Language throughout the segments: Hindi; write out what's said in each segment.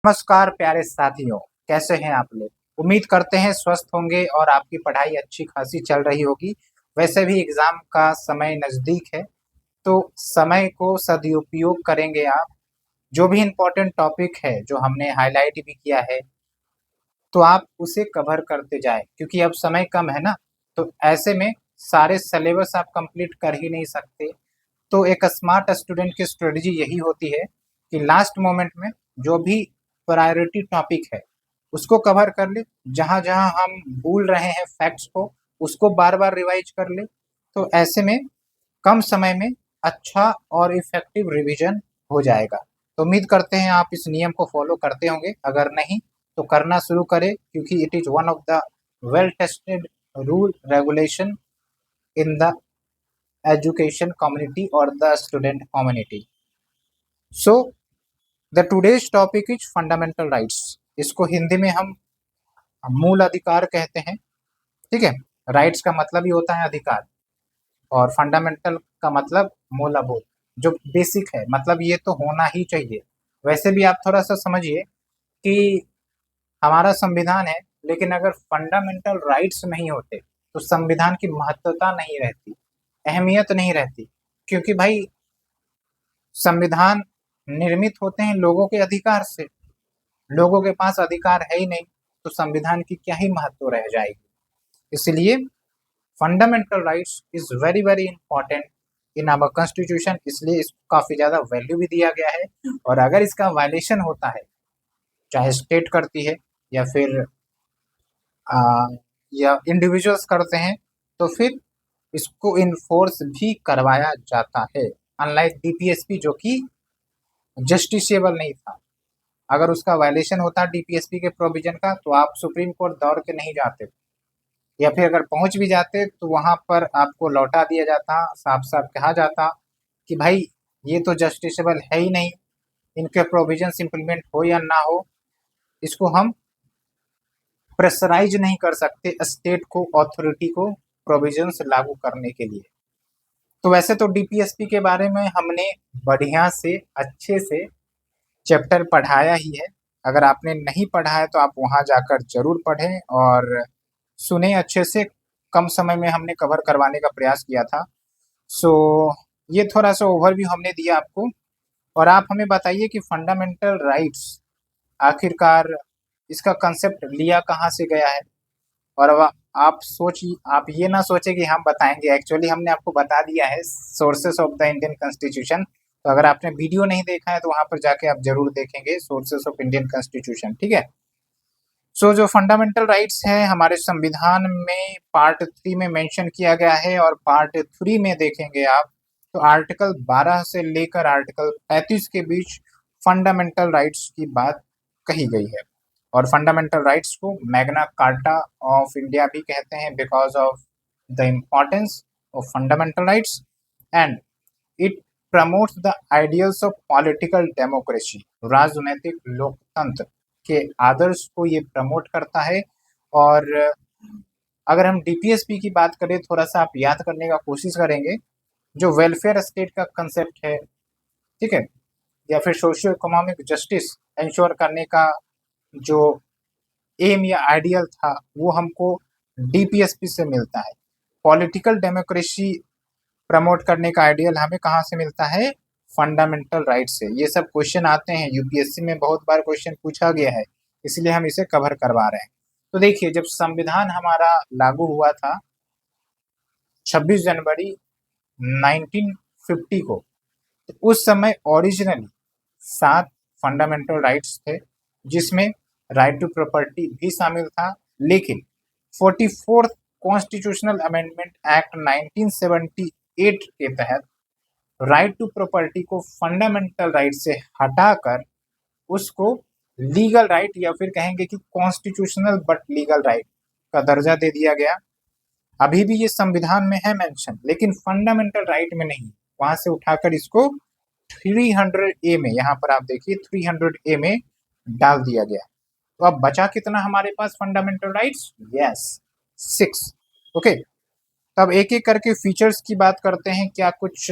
नमस्कार प्यारे साथियों, कैसे हैं आप लोग। उम्मीद करते हैं स्वस्थ होंगे और आपकी पढ़ाई अच्छी खासी चल रही होगी। वैसे भी एग्जाम का समय नज़दीक है, तो समय को सदुपयोग करेंगे आप। जो भी इम्पोर्टेंट टॉपिक है जो हमने हाईलाइट भी किया है, तो आप उसे कवर करते जाएं क्योंकि अब समय कम है ना। तो ऐसे में सारे सिलेबस आप कंप्लीट कर ही नहीं सकते। तो एक स्मार्ट स्टूडेंट की स्ट्रेटजी यही होती है कि लास्ट मोमेंट में जो भी प्रायोरिटी टॉपिक है उसको कवर कर ले। जहाँ जहाँ हम भूल रहे हैं फैक्ट्स को, उसको बार बार रिवाइज कर ले। तो ऐसे में कम समय में अच्छा और इफेक्टिव रिवीजन हो जाएगा। तो उम्मीद करते हैं आप इस नियम को फॉलो करते होंगे। अगर नहीं तो करना शुरू करें क्योंकि it is one of the well tested rule regulation in the education community और the student community. So the today's topic is fundamental rights. इसको हिंदी में हम मूल अधिकार कहते हैं। ठीक है, राइट्स का मतलब ही होता है अधिकार, और फंडामेंटल का मतलब मूलभूत, जो बेसिक है, मतलब ये तो होना ही चाहिए। वैसे भी आप थोड़ा सा समझिए कि हमारा संविधान है, लेकिन अगर फंडामेंटल राइट्स नहीं होते तो संविधान की महत्वता नहीं रहती, अहमियत नहीं रहती। क्योंकि भाई संविधान निर्मित होते हैं लोगों के अधिकार से, लोगों के पास अधिकार है ही नहीं, तो संविधान की क्या ही महत्व रह जाएगी। इसलिए fundamental rights is very very important in our constitution, इसलिए इसको काफी ज्यादा वैल्यू भी दिया गया है। और अगर इसका वायलेशन होता है, चाहे स्टेट करती है या फिर आ, या इंडिविजुअल्स करते हैं, तो फिर इसको इन्फोर्स भी करवाया जाता है। अनलाइक डीपीएसपी जो कि जस्टिसेबल नहीं था, अगर उसका वायलेशन होता डीपीएसपी के प्रोविजन का तो आप सुप्रीम कोर्ट दौड़ के नहीं जाते, या फिर अगर पहुंच भी जाते तो वहां पर आपको लौटा दिया जाता, साफ साफ कहा जाता कि भाई ये तो जस्टिसेबल है ही नहीं, इनके प्रोविजंस इंप्लीमेंट हो या ना हो, इसको हम प्रेशराइज नहीं कर सकते स्टेट को, अथॉरिटी को प्रोविजंस लागू करने के लिए। तो वैसे तो डीपीएसपी के बारे में हमने बढ़िया से अच्छे से चैप्टर पढ़ाया ही है। अगर आपने नहीं पढ़ा है तो आप वहां जाकर जरूर पढ़ें और सुने अच्छे से। कम समय में हमने कवर करवाने का प्रयास किया था। सो ये थोड़ा सा ओवरव्यू हमने दिया आपको। और आप हमें बताइए कि फंडामेंटल राइट्स आखिरकार इसका कंसेप्ट लिया कहाँ से गया है। और अब आप ये ना सोचे कि हम बताएंगे, एक्चुअली हमने आपको बता दिया है sources of the Indian constitution. तो अगर आपने वीडियो नहीं देखा है तो वहां पर जाके आप जरूर देखेंगे सोर्सेस ऑफ इंडियन कॉन्स्टिट्यूशन। ठीक है। सो जो फंडामेंटल राइट्स हैं हमारे संविधान में पार्ट 3 में मेंशन किया गया है, और पार्ट 3 में देखेंगे आप तो आर्टिकल 12 से लेकर आर्टिकल 35 के बीच फंडामेंटल राइट्स की बात कही गई है। और फंडामेंटल राइट्स को मैग्ना कार्टा ऑफ इंडिया भी कहते हैं because of the importance of fundamental rights, and it promotes the ideals of political democracy, राजनैतिक लोकतंत्र के आदर्श को ये प्रमोट करता है। और अगर हम डीपीएसपी की बात करें, थोड़ा सा आप याद करने का कोशिश करेंगे, जो वेलफेयर स्टेट का कंसेप्ट है, ठीक है, या फिर सोशियो इकोनॉमिक जस्टिस इंश्योर करने का जो एम या आइडियल था, वो हमको डीपीएसपी से मिलता है। पॉलिटिकल डेमोक्रेसी प्रमोट करने का आइडियल हमें कहाँ से मिलता है? फंडामेंटल राइट से। ये सब क्वेश्चन आते हैं यूपीएससी में, बहुत बार क्वेश्चन पूछा गया है, इसलिए हम इसे कवर करवा रहे हैं। तो देखिए, जब संविधान हमारा लागू हुआ था 26 जनवरी 1950 को, तो उस समय ओरिजिनली 7 फंडामेंटल राइट्स थे, जिसमें राइट टू प्रॉपर्टी भी शामिल था। लेकिन 44th कॉन्स्टिट्यूशनल अमेंडमेंट एक्ट 1978 के तहत राइट टू प्रॉपर्टी को फंडामेंटल राइट से हटाकर उसको लीगल राइट, या फिर कहेंगे कि कॉन्स्टिट्यूशनल बट लीगल राइट का दर्जा दे दिया गया। अभी भी ये संविधान में है मेंशन, लेकिन फंडामेंटल राइट में नहीं। वहां से उठाकर इसको 300A में, यहाँ पर आप देखिए 300A में डाल दिया गया। तो अब बचा कितना हमारे पास फंडामेंटल राइट्स? यस, 6। ओके, तब एक एक करके फीचर्स की बात करते हैं। क्या कुछ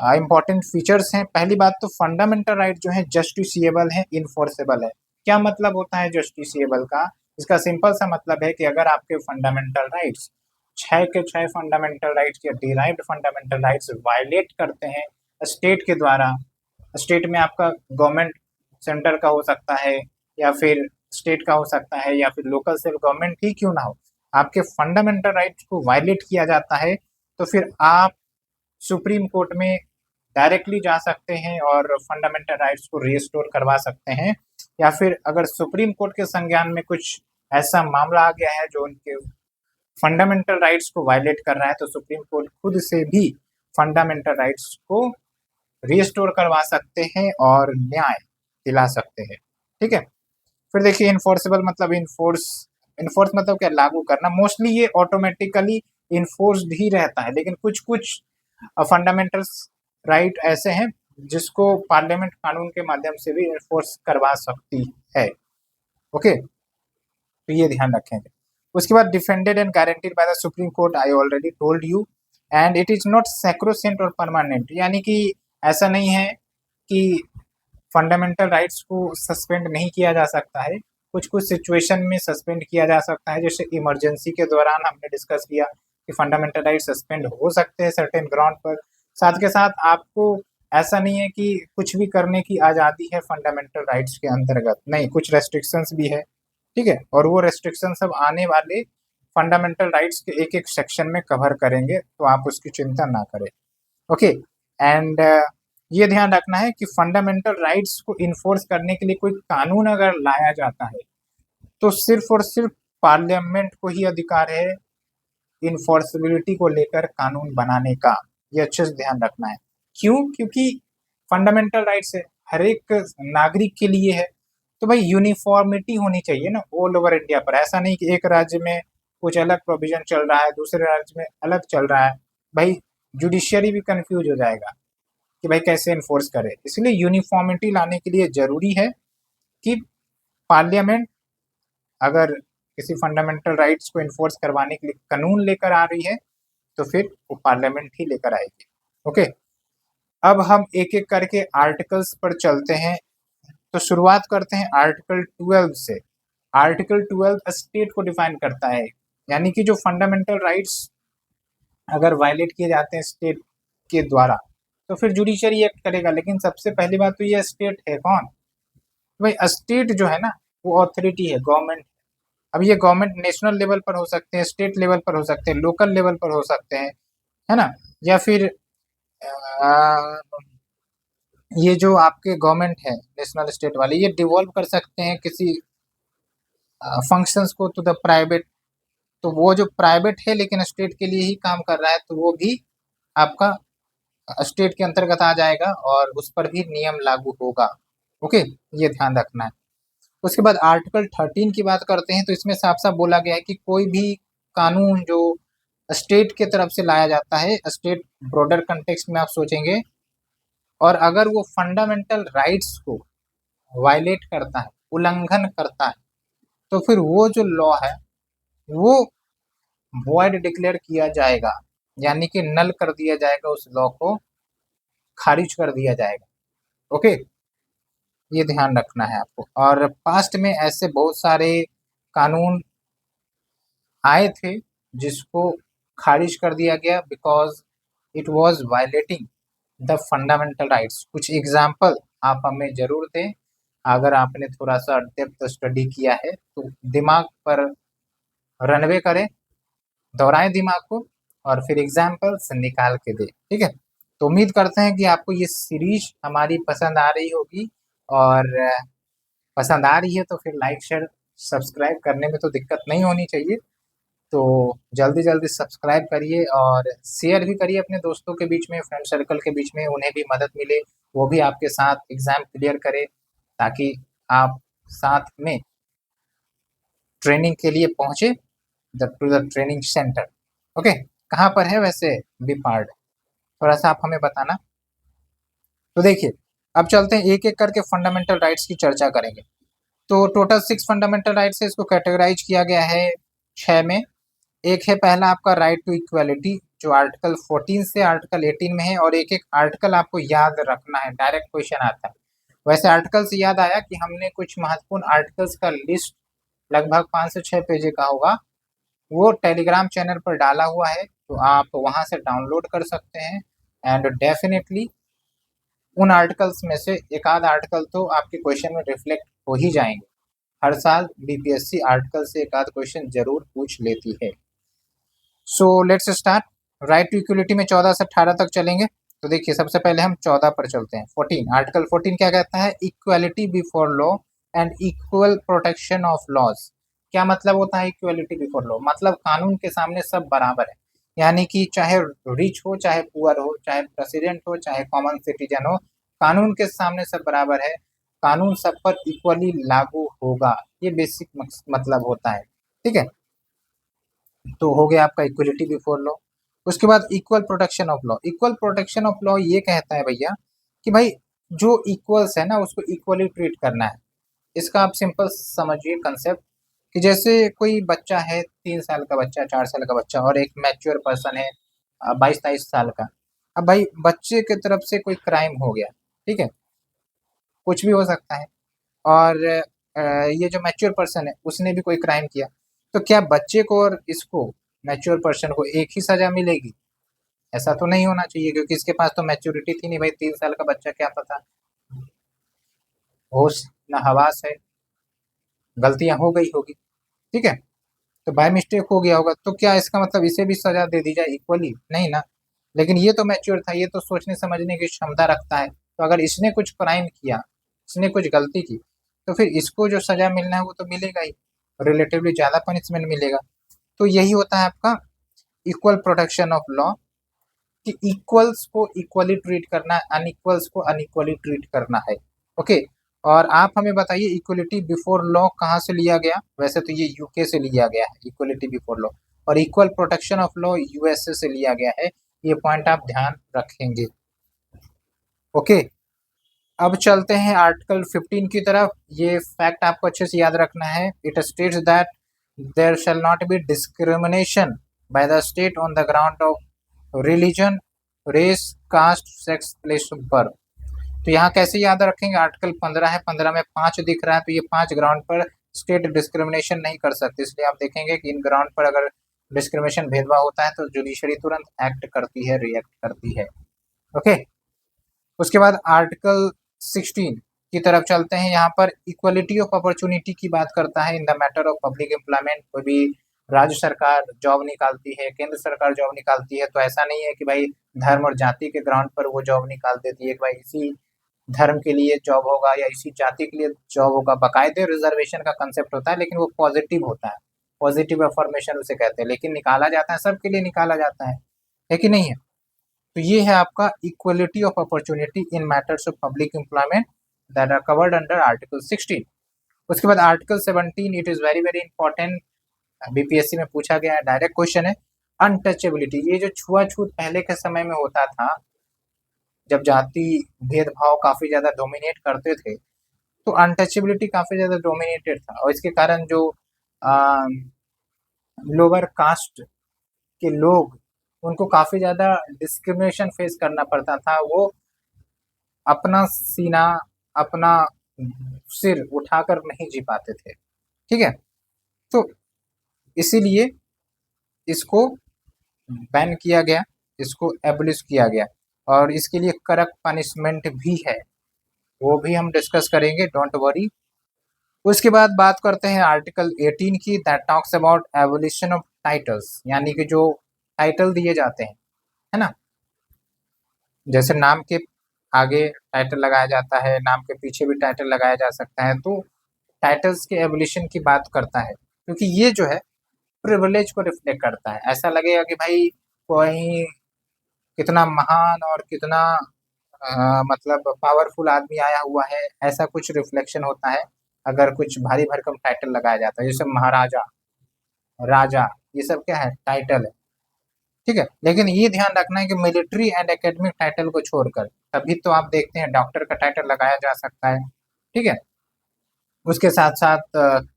इंपॉर्टेंट फीचर्स हैं। पहली बात तो फंडामेंटल राइट जो है जस्टिसिएबल है, इन्फोर्सेबल है। क्या मतलब होता है जस्टिसिएबल का? इसका सिंपल सा मतलब है कि अगर आपके फंडामेंटल राइट्स 6 के 6 फंडामेंटल राइट्स या डिराइव्ड फंडामेंटल राइट्स वायलेट करते हैं स्टेट के द्वारा, स्टेट में आपका गवर्नमेंट सेंटर का हो सकता है या फिर स्टेट का हो सकता है या फिर लोकल सेल्फ गवर्नमेंट ही क्यों ना हो, आपके फंडामेंटल राइट्स को वायलेट किया जाता है, तो फिर आप सुप्रीम कोर्ट में डायरेक्टली जा सकते हैं और फंडामेंटल राइट्स को रिस्टोर करवा सकते हैं। या फिर अगर सुप्रीम कोर्ट के संज्ञान में कुछ ऐसा मामला आ गया है जो उनके फंडामेंटल राइट्स को वायलेट कर रहा है, तो सुप्रीम कोर्ट खुद से भी फंडामेंटल राइट्स को रिस्टोर करवा सकते हैं और न्याय दिला सकते हैं। ठीक है। फिर देखिए इन्फोर्सेबल मतलब इन्फोर्स मतलब क्या? लागू करना। मोस्टली ये ऑटोमेटिकली इन्फोर्स्ड ही रहता है, लेकिन कुछ कुछ फंडामेंटल राइट ऐसे हैं जिसको पार्लियामेंट कानून के माध्यम से भी इन्फोर्स करवा सकती है। ओके, तो ये ध्यान रखेंगे। उसके बाद defended and guaranteed by the supreme court, I already told you, and it is not sacrosanct और परमानेंट, यानी कि ऐसा नहीं है कि फंडामेंटल राइट्स को सस्पेंड नहीं किया जा सकता है। कुछ कुछ सिचुएशन में सस्पेंड किया जा सकता है, जैसे इमरजेंसी के दौरान हमने डिस्कस किया कि फंडामेंटल राइट सस्पेंड हो सकते हैं सर्टेन ग्राउंड पर। साथ के साथ आपको ऐसा नहीं है कि कुछ भी करने की आज़ादी है फंडामेंटल राइट्स के अंतर्गत, नहीं, कुछ रेस्ट्रिक्शंस भी है। ठीक है, और वो रेस्ट्रिक्शन सब आने वाले फंडामेंटल राइट्स के एक एक सेक्शन में कवर करेंगे, तो आप उसकी चिंता ना करें। ओके, एंड ये ध्यान रखना है कि फंडामेंटल राइट्स को इन्फोर्स करने के लिए कोई कानून अगर लाया जाता है तो सिर्फ और सिर्फ पार्लियामेंट को ही अधिकार है इन्फोर्सिबिलिटी को लेकर कानून बनाने का। ये अच्छे से ध्यान रखना है। क्यों? क्योंकि फंडामेंटल राइट्स है, हर एक नागरिक के लिए है, तो भाई यूनिफॉर्मिटी होनी चाहिए ना ऑल ओवर इंडिया पर। ऐसा नहीं कि एक राज्य में कुछ अलग प्रोविजन चल रहा है, दूसरे राज्य में अलग चल रहा है, भाई जुडिशियरी भी कंफ्यूज हो जाएगा कि भाई कैसे इन्फोर्स करे। इसलिए यूनिफॉर्मिटी लाने के लिए जरूरी है कि पार्लियामेंट अगर किसी फंडामेंटल राइट्स को इन्फोर्स करवाने के लिए कानून लेकर आ रही है तो फिर वो पार्लियामेंट ही लेकर आएगी। ओके, अब हम एक एक करके आर्टिकल्स पर चलते हैं। तो शुरुआत करते हैं आर्टिकल 12 से। आर्टिकल 12 स्टेट को डिफाइन करता है, यानी कि जो फंडामेंटल राइट्स अगर वायलेट किए जाते हैं स्टेट के द्वारा तो फिर जुडिशरी एक्ट करेगा। लेकिन सबसे पहली बात तो ये स्टेट है कौन? भाई स्टेट जो है ना वो अथॉरिटी है, गवर्नमेंट। अब ये गवर्नमेंट नेशनल लेवल पर हो सकते हैं, स्टेट लेवल पर हो सकते हैं, लोकल लेवल पर हो सकते हैं, है ना। या फिर ये जो आपके गवर्नमेंट है नेशनल स्टेट वाले, ये डिवॉल्व कर सकते हैं किसी फंक्शंस को टू द प्राइवेट। तो वो जो प्राइवेट है लेकिन स्टेट के लिए ही काम कर रहा है, तो वो भी आपका स्टेट के अंतर्गत आ जाएगा और उस पर भी नियम लागू होगा। ओके, ये ध्यान रखना है। उसके बाद आर्टिकल 13 की बात करते हैं, तो इसमें साफ साफ बोला गया है कि कोई भी कानून जो स्टेट के तरफ से लाया जाता है, स्टेट ब्रॉडर कंटेक्स्ट में आप सोचेंगे, और अगर वो फंडामेंटल राइट्स को वायलेट करता है, उल्लंघन करता है, तो फिर वो जो लॉ है वो वॉइड डिक्लेयर किया जाएगा, यानी कि नल कर दिया जाएगा, उस लॉ को खारिज कर दिया जाएगा। ओके, ये ध्यान रखना है आपको। और पास्ट में ऐसे बहुत सारे कानून आए थे जिसको खारिज कर दिया गया because it was violating the fundamental rights. कुछ एग्जाम्पल आप हमें जरूर दें, अगर आपने थोड़ा सा डेप्थ स्टडी किया है तो दिमाग पर रनवे करें, दोहराएं दिमाग को और फिर एग्जाम्पल्स निकाल के दें। ठीक है, तो उम्मीद करते हैं कि आपको ये सीरीज हमारी पसंद आ रही होगी, और पसंद आ रही है तो फिर लाइक शेयर सब्सक्राइब करने में तो दिक्कत नहीं होनी चाहिए। तो जल्दी जल्दी सब्सक्राइब करिए और शेयर भी करिए अपने दोस्तों के बीच में, फ्रेंड सर्कल के बीच में, उन्हें भी मदद मिले, वो भी आपके साथ एग्जाम क्लियर करे, ताकि आप साथ में ट्रेनिंग के लिए पहुंचे to the training centre. Okay, कहाँ पर है वैसे बीपार्ड, थोड़ा सा आप हमें बताना। तो देखिए, अब चलते हैं एक एक करके फंडामेंटल राइट्स की चर्चा करेंगे। तो टोटल 6 फंडामेंटल राइट्स है, इसको कैटेगराइज किया गया है 6 में। एक है पहला आपका राइट टू इक्वालिटी, जो आर्टिकल 14 से आर्टिकल 18 में है, और एक एक आर्टिकल आपको याद रखना है, डायरेक्ट क्वेश्चन आता है। वैसे आर्टिकल से याद आया कि हमने कुछ महत्वपूर्ण आर्टिकल्स का लिस्ट लगभग 5 से 6 पेज का होगा, वो टेलीग्राम चैनल पर डाला हुआ है, तो आप वहां से डाउनलोड कर सकते हैं। एंड डेफिनेटली उन आर्टिकल्स में से एक आध आर्टिकल तो आपके क्वेश्चन में रिफ्लेक्ट हो ही जाएंगे। हर साल बीपीएससी आर्टिकल से एक आध क्वेश्चन जरूर पूछ लेती है। So let's start. Right to equality में 14 से 18 तक चलेंगे। तो देखिए, सबसे पहले हम 14 पर चलते हैं। 14, आर्टिकल 14 क्या कहता है? Equality before law and equal protection of laws. क्या मतलब होता है इक्वालिटी बिफोर लॉ? मतलब कानून के सामने सब बराबर है, यानी कि चाहे रिच हो, चाहे पुअर हो, चाहे प्रेसिडेंट हो, चाहे कॉमन सिटीजन हो, कानून के सामने सब बराबर है। कानून सब पर इक्वली लागू होगा, ये बेसिक मतलब होता है। ठीक है, तो हो गया आपका इक्वलिटी बिफोर लॉ। उसके बाद equal protection of law. Equal protection of law ये कहता है भैया कि भाई जो इक्वल्स है ना, उसको इक्वली ट्रीट करना है। इसका आप सिंपल समझिए कंसेप्ट, कि जैसे कोई बच्चा है, 3 साल का बच्चा, 4 साल का बच्चा, और एक मैच्योर पर्सन है 22-23 साल का। अब भाई बच्चे की तरफ से कोई क्राइम हो गया, ठीक है, कुछ भी हो सकता है, और ये जो मैच्योर पर्सन है उसने भी कोई क्राइम किया, तो क्या बच्चे को और इसको, मैच्योर पर्सन को, एक ही सजा मिलेगी? ऐसा तो नहीं होना चाहिए, क्योंकि इसके पास तो मैच्योरिटी थी नहीं भाई। 3 साल का बच्चा, क्या पता होश न हवास है, गलतियां हो गई होगी, ठीक है, तो बाय मिस्टेक हो गया होगा, तो क्या इसका मतलब इसे भी सजा दे दी जाए इक्वली? नहीं ना। लेकिन ये तो मैच्योर था, ये तो सोचने समझने की क्षमता रखता है, तो अगर इसने कुछ क्राइम किया, इसने कुछ गलती की, तो फिर इसको जो सजा मिलना है वो तो मिलेगा ही, रिलेटिवली ज्यादा पनिशमेंट मिलेगा। तो यही होता है आपका इक्वल प्रोटेक्शन ऑफ लॉ, कि इक्वल्स को इक्वली ट्रीट करना है, अनइक्वल्स को अनइक्वली ट्रीट करना है। ओके, और आप हमें बताइए इक्वलिटी बिफोर लॉ कहाँ से लिया गया? वैसे तो ये यूके से लिया गया है इक्वलिटी बिफोर लॉ, और equal protection of law USA से लिया गया है। ये पॉइंट आप ध्यान रखेंगे। ओके, अब चलते हैं आर्टिकल 15 की तरफ। ये फैक्ट आपको अच्छे से याद रखना है। It states that there shall not be discrimination by the state on the ground of religion, race, caste, sex, place of birth. तो यहाँ कैसे याद रखेंगे? आर्टिकल 15 है, 15 में 5 दिख रहा है, तो ये 5 ग्राउंड पर स्टेट डिस्क्रिमिनेशन नहीं कर सकती। इसलिए आप देखेंगे कि इन ग्राउंड पर अगर डिस्क्रिमिनेशन, भेदभाव होता है, तो जुडिशरी तुरंत एक्ट करती है, रिएक्ट करती है। ओके, उसके बाद आर्टिकल 16 की तरफ चलते हैं। यहाँ पर इक्वलिटी ऑफ अपॉर्चुनिटी की बात करता है in the matter of public employment. कोई भी राज्य सरकार जॉब निकालती है, केंद्र सरकार जॉब निकालती है, तो ऐसा नहीं है कि भाई धर्म और जाति के ग्राउंड पर वो जॉब निकाल देती है कि भाई इसी धर्म के लिए जॉब होगा या इसी जाति के लिए जॉब होगा। बाकायदे रिजर्वेशन का कंसेप्ट होता है, लेकिन वो पॉजिटिव होता है, पॉजिटिव अफॉर्मेशन उसे कहते हैं, लेकिन निकाला जाता है, सबके लिए निकाला जाता है कि नहीं है? तो ये है आपका equality of opportunity in matters of public employment that are covered under article 16। उसके बाद article 17, it is very very important, BPSC में पूछा गया है, डायरेक्ट क्वेश्चन है। अनटचेबिलिटी, ये जो छुआछूत पहले के समय में होता था, जब जाति भेदभाव काफी ज्यादा डोमिनेट करते थे, तो अनटचेबिलिटी काफी ज्यादा डोमिनेटेड था, और इसके कारण जो लोअर कास्ट के लोग, उनको काफी ज्यादा डिस्क्रिमिनेशन फेस करना पड़ता था। वो अपना सीना, अपना सिर उठाकर नहीं जी पाते थे, ठीक है, तो इसीलिए इसको बैन किया गया, इसको एबलिश किया गया, और इसके लिए कड़क पनिशमेंट भी है, वो भी हम डिस्कस करेंगे, डोंट वरी। उसके बाद बात करते हैं आर्टिकल 18 की, that talks about abolition of titles, यानी कि जो टाइटल दिए जाते हैं, है ना, जैसे नाम के आगे टाइटल लगाया जाता है, नाम के पीछे भी टाइटल लगाया जा सकता है, तो टाइटल्स के एबोलिशन की बात करता है, क्योंकि ये जो है प्रिविलेज को रिफ्लेक्ट करता है। ऐसा लगेगा कि भाई कोई कितना महान और कितना मतलब पावरफुल आदमी आया हुआ है, ऐसा कुछ रिफ्लेक्शन होता है अगर कुछ भारी भरकम टाइटल लगाया जाता है, जैसे महाराजा, राजा, ये सब क्या है? टाइटल है, ठीक है। लेकिन ये ध्यान रखना है कि मिलिट्री एंड एकेडमिक टाइटल को छोड़कर, तभी तो आप देखते हैं डॉक्टर का टाइटल लगाया जा सकता है, ठीक है, उसके साथ साथ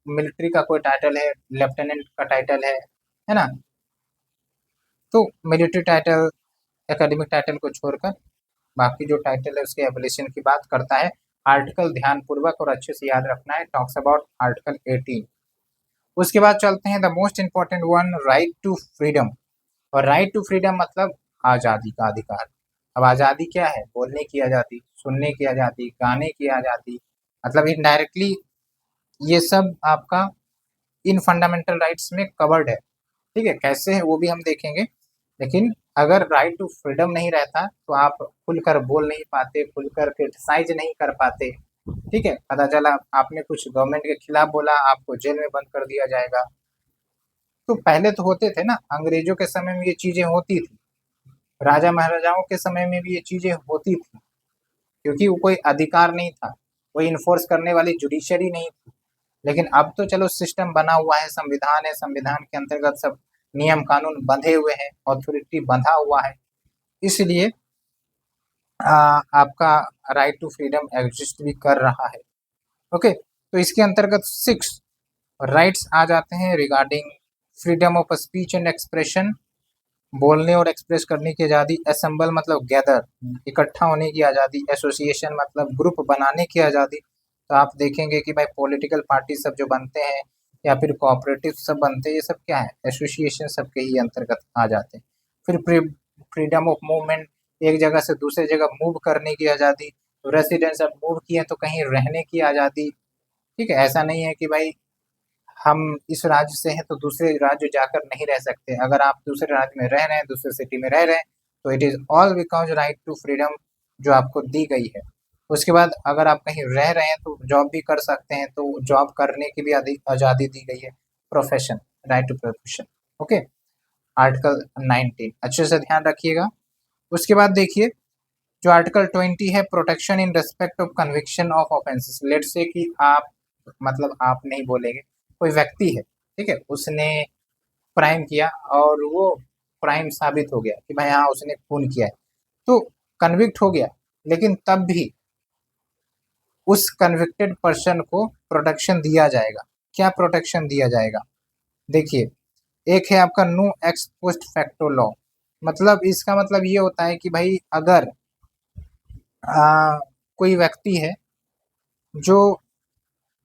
मिलिट्री का कोई टाइटल है, लेफ्टिनेंट का टाइटल है ना, तो मिलिट्री टाइटल, एकेडमिक टाइटल को छोड़कर बाकी जो टाइटल है उसके एबोलिशन की बात करता है। आर्टिकल ध्यानपूर्वक और अच्छे से याद रखना है, टॉक्स अबाउट आर्टिकल 18। उसके बाद चलते हैं the most important one, right to freedom. और राइट टू फ्रीडम मतलब आज़ादी का अधिकार। अब आज़ादी क्या है? बोलने की आज़ादी, सुनने की आज़ादी, गाने की आज़ादी, मतलब इनडायरेक्टली ये सब आपका इन फंडामेंटल राइट्स में कवर्ड है। ठीक है, कैसे है वो भी हम देखेंगे। लेकिन अगर राइट टू फ्रीडम नहीं रहता तो आप खुलकर बोल नहीं पाते, खुलकर क्रिटिसाइज नहीं कर पाते। ठीक है, पता चला आपने कुछ गवर्नमेंट के खिलाफ बोला, आपको जेल में बंद कर दिया जाएगा। तो पहले तो होते थे ना, अंग्रेजों के समय में ये चीजें होती थी, राजा महाराजाओं के समय में भी ये चीजें होती थी, क्योंकि वो कोई अधिकार नहीं था, कोई इन्फोर्स करने वाली जुडिशरी नहीं थी। लेकिन अब तो चलो सिस्टम बना हुआ है, संविधान है, संविधान के अंतर्गत सब नियम कानून बंधे हुए हैं, अथॉरिटी बंधा हुआ है, इसलिए आपका राइट टू फ्रीडम एग्जिस्ट भी कर रहा है। ओके, तो इसके अंतर्गत 6 राइट्स आ जाते हैं regarding freedom of speech and expression, बोलने और एक्सप्रेस करने की आज़ादी, असेंबल मतलब गैदर, इकट्ठा होने की आज़ादी, एसोसिएशन मतलब ग्रुप बनाने की आज़ादी। तो आप देखेंगे कि भाई पॉलिटिकल पार्टी सब जो बनते हैं या फिर कोऑपरेटिव सब बनते हैं, ये सब क्या है? एसोसिएशन सबके ही अंतर्गत आ जाते हैं। फिर फ्रीडम ऑफ मूवमेंट, एक जगह से दूसरे जगह मूव करने की आज़ादी, तो रेसिडेंस अब मूव किए तो कहीं रहने की आज़ादी। ठीक है, ऐसा नहीं है कि भाई हम इस राज्य से हैं तो दूसरे राज्य जाकर नहीं रह सकते। अगर आप दूसरे राज्य में रह रहे हैं, दूसरे सिटी में रह रहे हैं, तो it is all because right to freedom जो आपको दी गई है। उसके बाद अगर आप कहीं रह रहे हैं तो जॉब भी कर सकते हैं, तो जॉब करने की भी आज़ादी दी गई है। Profession, right to profession. Okay, article 19 अच्छे से ध्यान रखिएगा। उसके बाद देखिए जो आर्टिकल 20 है, protection in respect of conviction of offences. Let say कि आप, मतलब आप नहीं बोलेंगे, कोई व्यक्ति है, ठीक है, उसने क्राइम किया और वो क्राइम साबित हो गया कि भाई हाँ उसने खून किया है, तो कन्विक्ट हो गया, लेकिन तब भी उस कन्विक्टेड पर्सन को प्रोटेक्शन दिया जाएगा। क्या प्रोटेक्शन दिया जाएगा? देखिए, एक है आपका no ex post facto law. मतलब इसका मतलब ये होता है कि भाई अगर कोई व्यक्ति है जो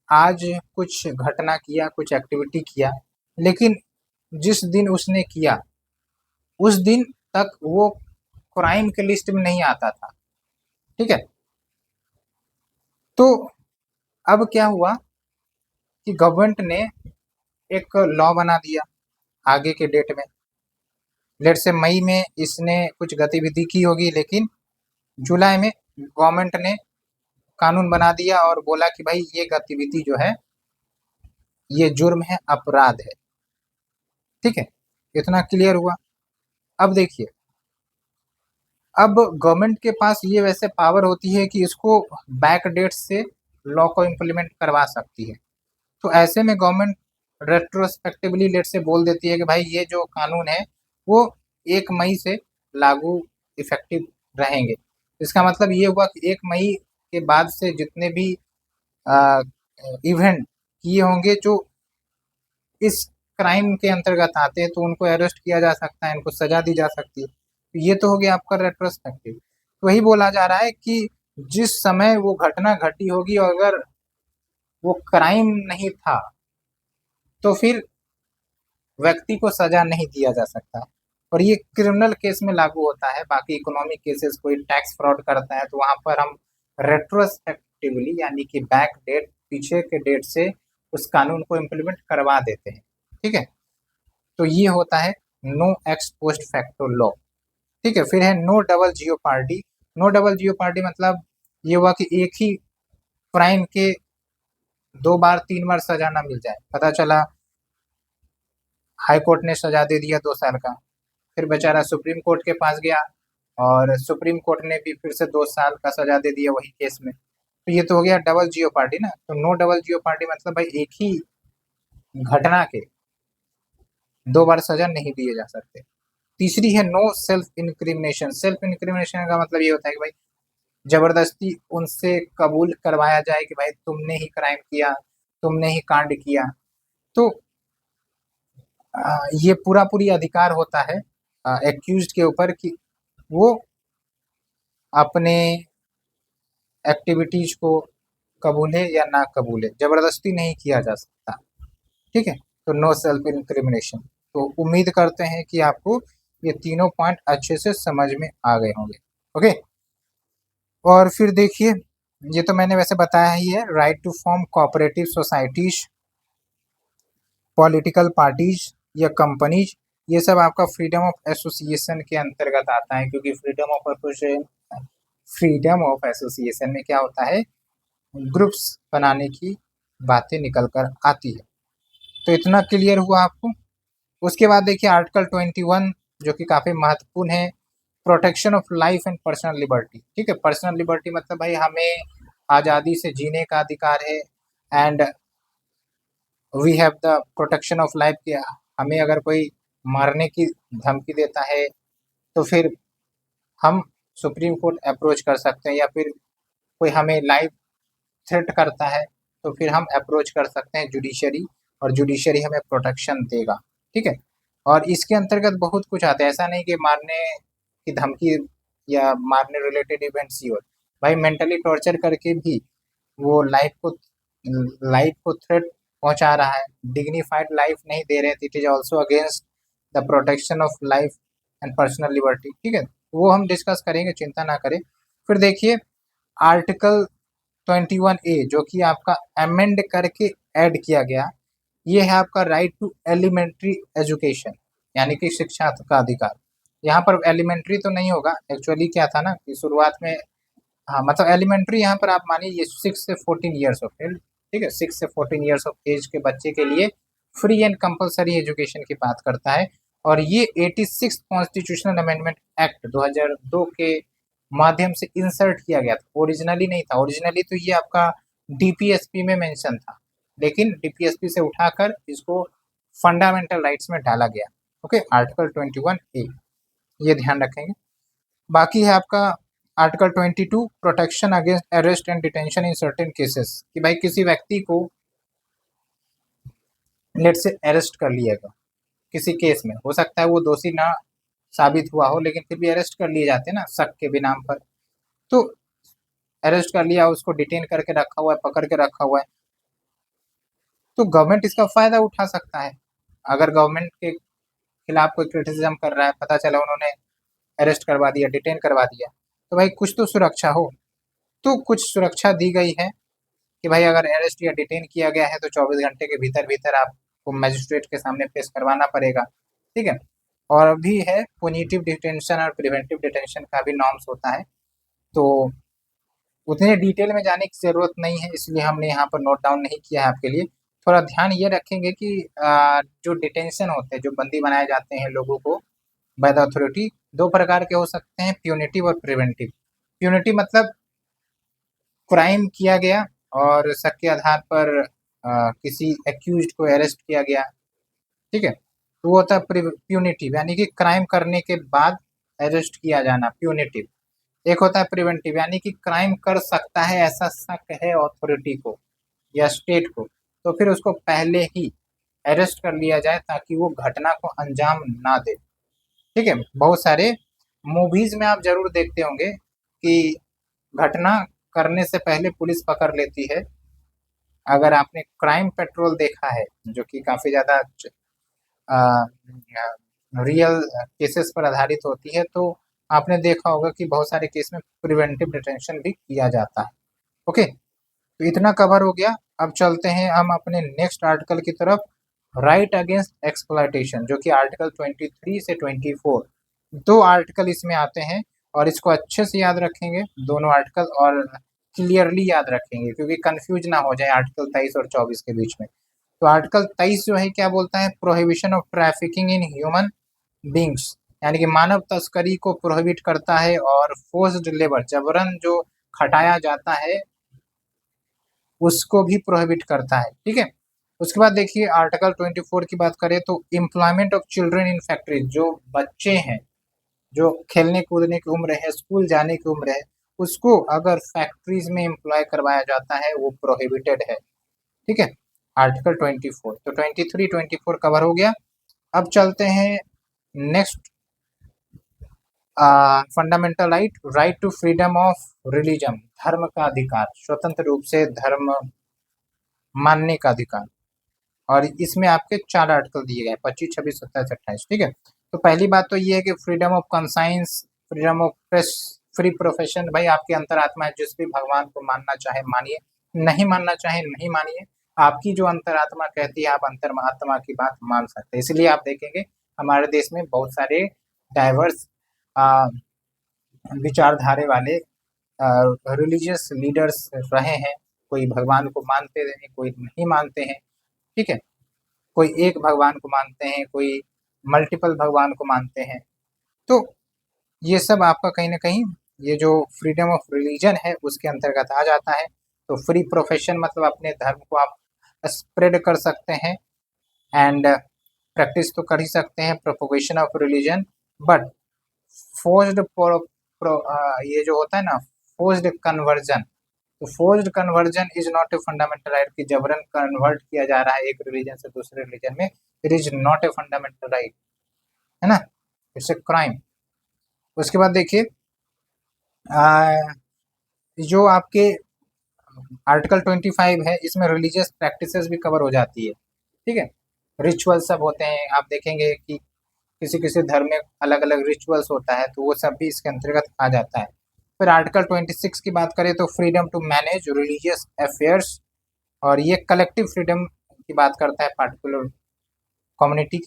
आज कुछ घटना किया, कुछ एक्टिविटी किया, लेकिन जिस दिन उसने किया उस दिन तक वो क्राइम के लिस्ट में नहीं आता था। ठीक है, तो अब क्या हुआ कि गवर्नमेंट ने एक लॉ बना दिया आगे के डेट में। लेट से मई में इसने कुछ गतिविधि की होगी, लेकिन जुलाई में गवर्नमेंट ने कानून बना दिया और बोला कि भाई ये गतिविधि जो है ये जुर्म है, अपराध है। ठीक है, इतना क्लियर हुआ। अब देखिए, अब गवर्नमेंट के पास ये वैसे पावर होती है कि इसको बैक डेट से लॉ को इम्प्लीमेंट करवा सकती है। तो ऐसे में गवर्नमेंट रेट्रोस्पेक्टिवली लेट से बोल देती है कि भाई ये जो कानून है वो 1 मई से लागू इफेक्टिव रहेंगे। इसका मतलब ये हुआ कि 1 मई के बाद से जितने भी इवेंट किए होंगे जो इस क्राइम के अंतर्गत आते हैं, तो उनको अरेस्ट किया जा सकता है, इनको सजा दी जा सकती है। तो ये तो हो गया आपका रेट्रोस्पेक्टिव। तो वही बोला जा रहा है कि जिस समय वो घटना घटी होगी और अगर वो क्राइम नहीं था तो फिर व्यक्ति को सजा नहीं दिया जा सकता। और ये क्रिमिनल केस में लागू होता है। बाकी इकोनॉमिक केसेस, कोई टैक्स फ्रॉड करता है तो वहां पर हम रेट्रोस्पेक्टिवली यानी कि बैक डेट, पीछे के डेट से उस कानून को इम्प्लीमेंट करवा देते हैं। ठीक है, तो ये होता है no ex post facto law. ठीक है, फिर है no double jeopardy. No double jeopardy मतलब ये हुआ कि एक ही क्राइम के 2 बार 3 बार सजा ना मिल जाए। पता चला हाई कोर्ट ने सजा दे दिया 2 साल का, फिर बेचारा सुप्रीम कोर्ट के पास गया और सुप्रीम कोर्ट ने भी फिर से 2 साल का सजा दे दिया वही केस में। तो ये तो हो गया डबल जियो पार्टी ना। तो नो डबल जियो पार्टी मतलब भाई एक ही घटना के 2 बार सजा नहीं दिए जा सकते। तीसरी है no self incrimination. Self incrimination का मतलब ये होता है कि भाई जबरदस्ती उनसे कबूल करवाया जाए कि भाई तुमने ही क्राइम किया, तुमने ही कांड किया। तो ये पूरा पूरी अधिकार होता है एक्यूज्ड के ऊपर कि वो अपने एक्टिविटीज को कबूले या ना कबूले, जबरदस्ती नहीं किया जा सकता। ठीक है, तो नो सेल्फ इंक्रिमिनेशन। तो उम्मीद करते हैं कि आपको ये तीनों पॉइंट अच्छे से समझ में आ गए होंगे। ओके, और फिर देखिए, ये तो मैंने वैसे बताया ही है, right to form cooperative societies, political parties या कंपनीज, ये सब आपका फ्रीडम ऑफ एसोसिएशन के अंतर्गत आता है, क्योंकि फ्रीडम ऑफ एसोसिएशन में क्या होता है, ग्रुप्स बनाने की बातें निकल कर आती है। तो इतना क्लियर हुआ आपको। उसके बाद देखिए आर्टिकल 21 जो कि काफ़ी महत्वपूर्ण है, protection of life and personal liberty. ठीक है, पर्सनल लिबर्टी मतलब भाई हमें आज़ादी से जीने का अधिकार है, and we have the protection of life. कि हमें अगर कोई मारने की धमकी देता है तो फिर हम सुप्रीम कोर्ट अप्रोच कर सकते हैं, या फिर कोई हमें लाइफ थ्रेट करता है तो फिर हम अप्रोच कर सकते हैं जुडिशरी, और जुडिशरी हमें प्रोटेक्शन देगा। ठीक है, और इसके अंतर्गत बहुत कुछ आता है, ऐसा नहीं कि मारने की धमकी या मारने रिलेटेड इवेंट्स ही हो, भाई मेंटली टॉर्चर करके भी वो लाइफ को थ्रेट पहुंचा रहा है, डिग्निफाइड लाइफ नहीं दे रहे, it is also against the protection of life and personal liberty. ठीक है, वो हम डिस्कस करेंगे, चिंता ना करें। फिर देखिए आर्टिकल 21A जो कि आपका अमेंड करके ऐड किया गया, ये है आपका राइट टू एलिमेंट्री एजुकेशन, यानी कि शिक्षा का अधिकार। यहाँ पर एलिमेंट्री तो नहीं होगा, एक्चुअली क्या था ना कि शुरुआत में, हाँ मतलब एलिमेंट्री यहाँ पर आप मानिए ये 6 से 14 ईयर्स ऑफ एज। ठीक है, 6 से 14 ईयर्स ऑफ एज के बच्चे के लिए फ्री एंड कंपलसरी एजुकेशन की बात करता है। और ये 86 कॉन्स्टिट्यूशनल अमेंडमेंट एक्ट 2002 के माध्यम से इंसर्ट किया गया था, ओरिजिनली नहीं था। ओरिजिनली तो ये आपका डीपीएसपी में मेंशन था, लेकिन डीपीएसपी से उठाकर इसको फंडामेंटल राइट्स में डाला गया। ओके, आर्टिकल 21A, ये ध्यान रखेंगे। बाकी है आपका article 22 protection against arrest and detention in certain cases, कि भाई किसी व्यक्ति को लेट से अरेस्ट कर लिया गया किसी केस में, हो सकता है वो दोषी ना साबित हुआ हो, लेकिन फिर भी अरेस्ट कर लिए जाते हैं ना शक के भी नाम पर। तो अरेस्ट कर लिया, उसको डिटेन करके रखा हुआ है, पकड़ के रखा हुआ है, तो गवर्नमेंट इसका फायदा उठा सकता है। अगर गवर्नमेंट के खिलाफ कोई क्रिटिसिज्म कर रहा है, पता चला उन्होंने अरेस्ट करवा दिया, डिटेन करवा दिया, तो भाई कुछ तो सुरक्षा हो। तो कुछ सुरक्षा दी गई है कि भाई अगर अरेस्ट या डिटेन किया गया है तो 24 घंटे के भीतर भीतर आपको मजिस्ट्रेट के सामने पेश करवाना पड़ेगा। ठीक है, और भी है पुनिटिव डिटेंशन और प्रिवेंटिव डिटेंशन का भी नॉर्म्स होता है, तो उतने डिटेल में जाने की ज़रूरत नहीं है, इसलिए हमने यहाँ पर नोट डाउन नहीं किया है आपके लिए। थोड़ा ध्यान ये रखेंगे कि जो डिटेंशन होते हैं, जो बंदी बनाए जाते हैं लोगों को बाय द अथॉरिटी, दो प्रकार के हो सकते हैं, प्यूनिटिव और प्रिवेंटिव। प्यूनिटिव मतलब क्राइम किया गया और शक के आधार पर किसी एक्यूज्ड को अरेस्ट किया गया। ठीक है, तो वो होता है प्यूनिटिव, यानी कि क्राइम करने के बाद अरेस्ट किया जाना, प्यूनिटिव। एक होता है प्रिवेंटिव, यानी कि क्राइम कर सकता है ऐसा शक है अथॉरिटी को या स्टेट को, तो फिर उसको पहले ही अरेस्ट कर लिया जाए ताकि वो घटना को अंजाम ना दे। ठीक है, बहुत सारे मूवीज में आप जरूर देखते होंगे कि घटना करने से पहले पुलिस पकड़ लेती है। अगर आपने क्राइम पेट्रोल देखा है, जो कि काफी ज्यादा रियल केसेस पर आधारित होती है, तो आपने देखा होगा कि बहुत सारे केस में प्रिवेंटिव डिटेंशन भी किया जाता है। ओके, तो इतना कवर हो गया। अब चलते हैं हम अपने नेक्स्ट आर्टिकल की तरफ, राइट अगेंस्ट एक्सप्लॉयटेशन, जो कि आर्टिकल 23 से 24, दो आर्टिकल इसमें आते हैं, और इसको अच्छे से याद रखेंगे दोनों आर्टिकल, और क्लियरली याद रखेंगे क्योंकि कंफ्यूज ना हो जाए आर्टिकल 23 और 24 के बीच में। तो आर्टिकल 23 जो है क्या बोलता है, prohibition of trafficking in human beings, यानी कि मानव तस्करी को प्रोहिबिट करता है, और फोर्स्ड लेबर, जबरन जो खटाया जाता है उसको भी प्रोहिबिट करता है। ठीक है, उसके बाद देखिए आर्टिकल 24 की बात करें तो employment of children in factories, जो बच्चे हैं जो खेलने कूदने की उम्र है, स्कूल जाने की उम्र है, उसको अगर फैक्ट्रीज में एम्प्लॉय करवाया जाता है वो प्रोहिबिटेड है। ठीक है, आर्टिकल 24, तो 23 24 कवर हो गया। अब चलते हैं next fundamental right, right to freedom of religion, धर्म का अधिकार, स्वतंत्र रूप से धर्म मानने का अधिकार। और इसमें आपके 4 आर्टिकल दिए गए, 25, 26, 27, 28। ठीक है, तो पहली बात तो ये है कि freedom of conscience, freedom of press, free profession. भाई आपकी अंतरात्मा है, जिस भी भगवान को मानना चाहे मानिए, नहीं मानना चाहे नहीं मानिए, आपकी जो अंतरात्मा कहती है आप अंतरात्मा की बात मान सकते हैं। इसलिए आप देखेंगे हमारे देश में बहुत सारे डाइवर्स विचारधारे वाले रिलीजियस लीडर्स रहे हैं। कोई भगवान को मानते हैं, कोई नहीं मानते हैं। ठीक है, कोई एक भगवान को मानते हैं, कोई मल्टीपल भगवान को मानते हैं। तो ये सब आपका कहीं ना कहीं ये जो फ्रीडम ऑफ रिलीजन है उसके अंतर्गत आ जाता है। तो फ्री प्रोफेशन मतलब अपने धर्म को आप स्प्रेड कर सकते हैं एंड प्रैक्टिस तो कर ही सकते हैं, propagation of religion. But forced ये जो होता है ना, फोर्स्ड कन्वर्जन, तो forced conversion is not a fundamental right, कि जबरन कन्वर्ट किया जा रहा है एक रिलीजन से दूसरे रिलीजन में, it is not a fundamental right, है ना, इट्स ए क्राइम। उसके बाद देखिए जो आपके आर्टिकल 25 है, इसमें रिलीजियस प्रैक्टिसेस भी कवर हो जाती है। ठीक है, रिचुअल सब होते हैं, आप देखेंगे कि किसी किसी धर्म में अलग अलग रिचुअल्स होता है, तो वो सब भी इसके अंतर्गत आ जाता है। फिर आर्टिकल 26 की बात करें तो freedom to manage religious affairs, और ये कलेक्टिव फ्रीडम की बात करता है पार्टिकुलर कम्युनिटी।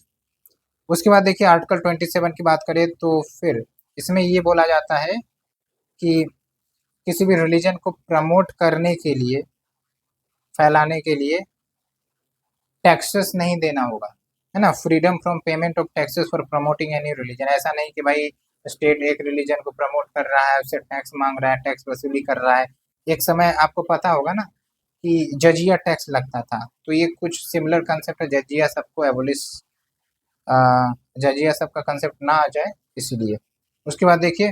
उसके बाद देखिए आर्टिकल 27 की बात करें तो फिर इसमें ये बोला जाता है कि किसी भी रिलीजन को प्रमोट करने के लिए, फैलाने के लिए टैक्सेस नहीं देना होगा, है ना। Freedom from payment of taxes for promoting any religion, ऐसा नहीं कि भाई स्टेट एक रिलीजन को प्रमोट कर रहा है, उससे टैक्स मांग रहा है, टैक्स वसूली कर रहा है। एक समय आपको पता होगा ना कि जजिया टैक्स लगता था, तो ये कुछ सिमिलर कंसेप्ट है। जजिया सबको एबोलिश, जजिया सबका कंसेप्ट ना आ जाए इसीलिए। उसके बाद देखिए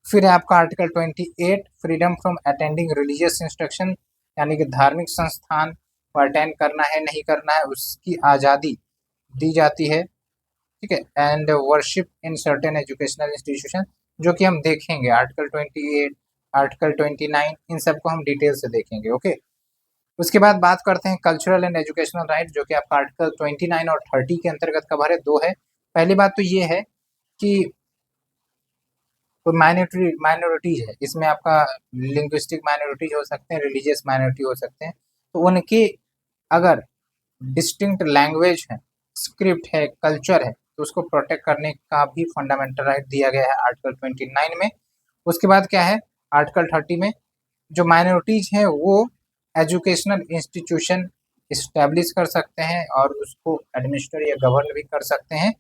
फिर है आपका article 28, freedom from attending religious instruction, यानी कि धार्मिक संस्थान को अटेंड करना है नहीं करना है उसकी आज़ादी दी जाती है। ठीक है, and worship in certain educational institution, जो कि हम देखेंगे आर्टिकल 28, आर्टिकल 29, इन सबको हम डिटेल से देखेंगे। ओके, उसके बाद बात करते हैं कल्चरल एंड एजुकेशनल राइट, जो कि आपका आर्टिकल 29 और 30 के अंतर्गत कवर है। 2 है। पहली बात तो ये है कि तो माइनॉरिटीज है, इसमें आपका लिंग्विस्टिक माइनॉरिटीज हो सकते हैं, रिलीजियस माइनॉरिटी हो सकते हैं, तो उनकी अगर डिस्टिंक्ट लैंग्वेज है, स्क्रिप्ट है, कल्चर है, तो उसको प्रोटेक्ट करने का भी फंडामेंटल राइट दिया गया है आर्टिकल 29 में। उसके बाद क्या है आर्टिकल 30 में, जो माइनॉरिटीज हैं वो एजुकेशनल इंस्टीट्यूशन इस्टेब्लिश कर सकते हैं और उसको एडमिनिस्टर या गवर्न भी कर सकते हैं।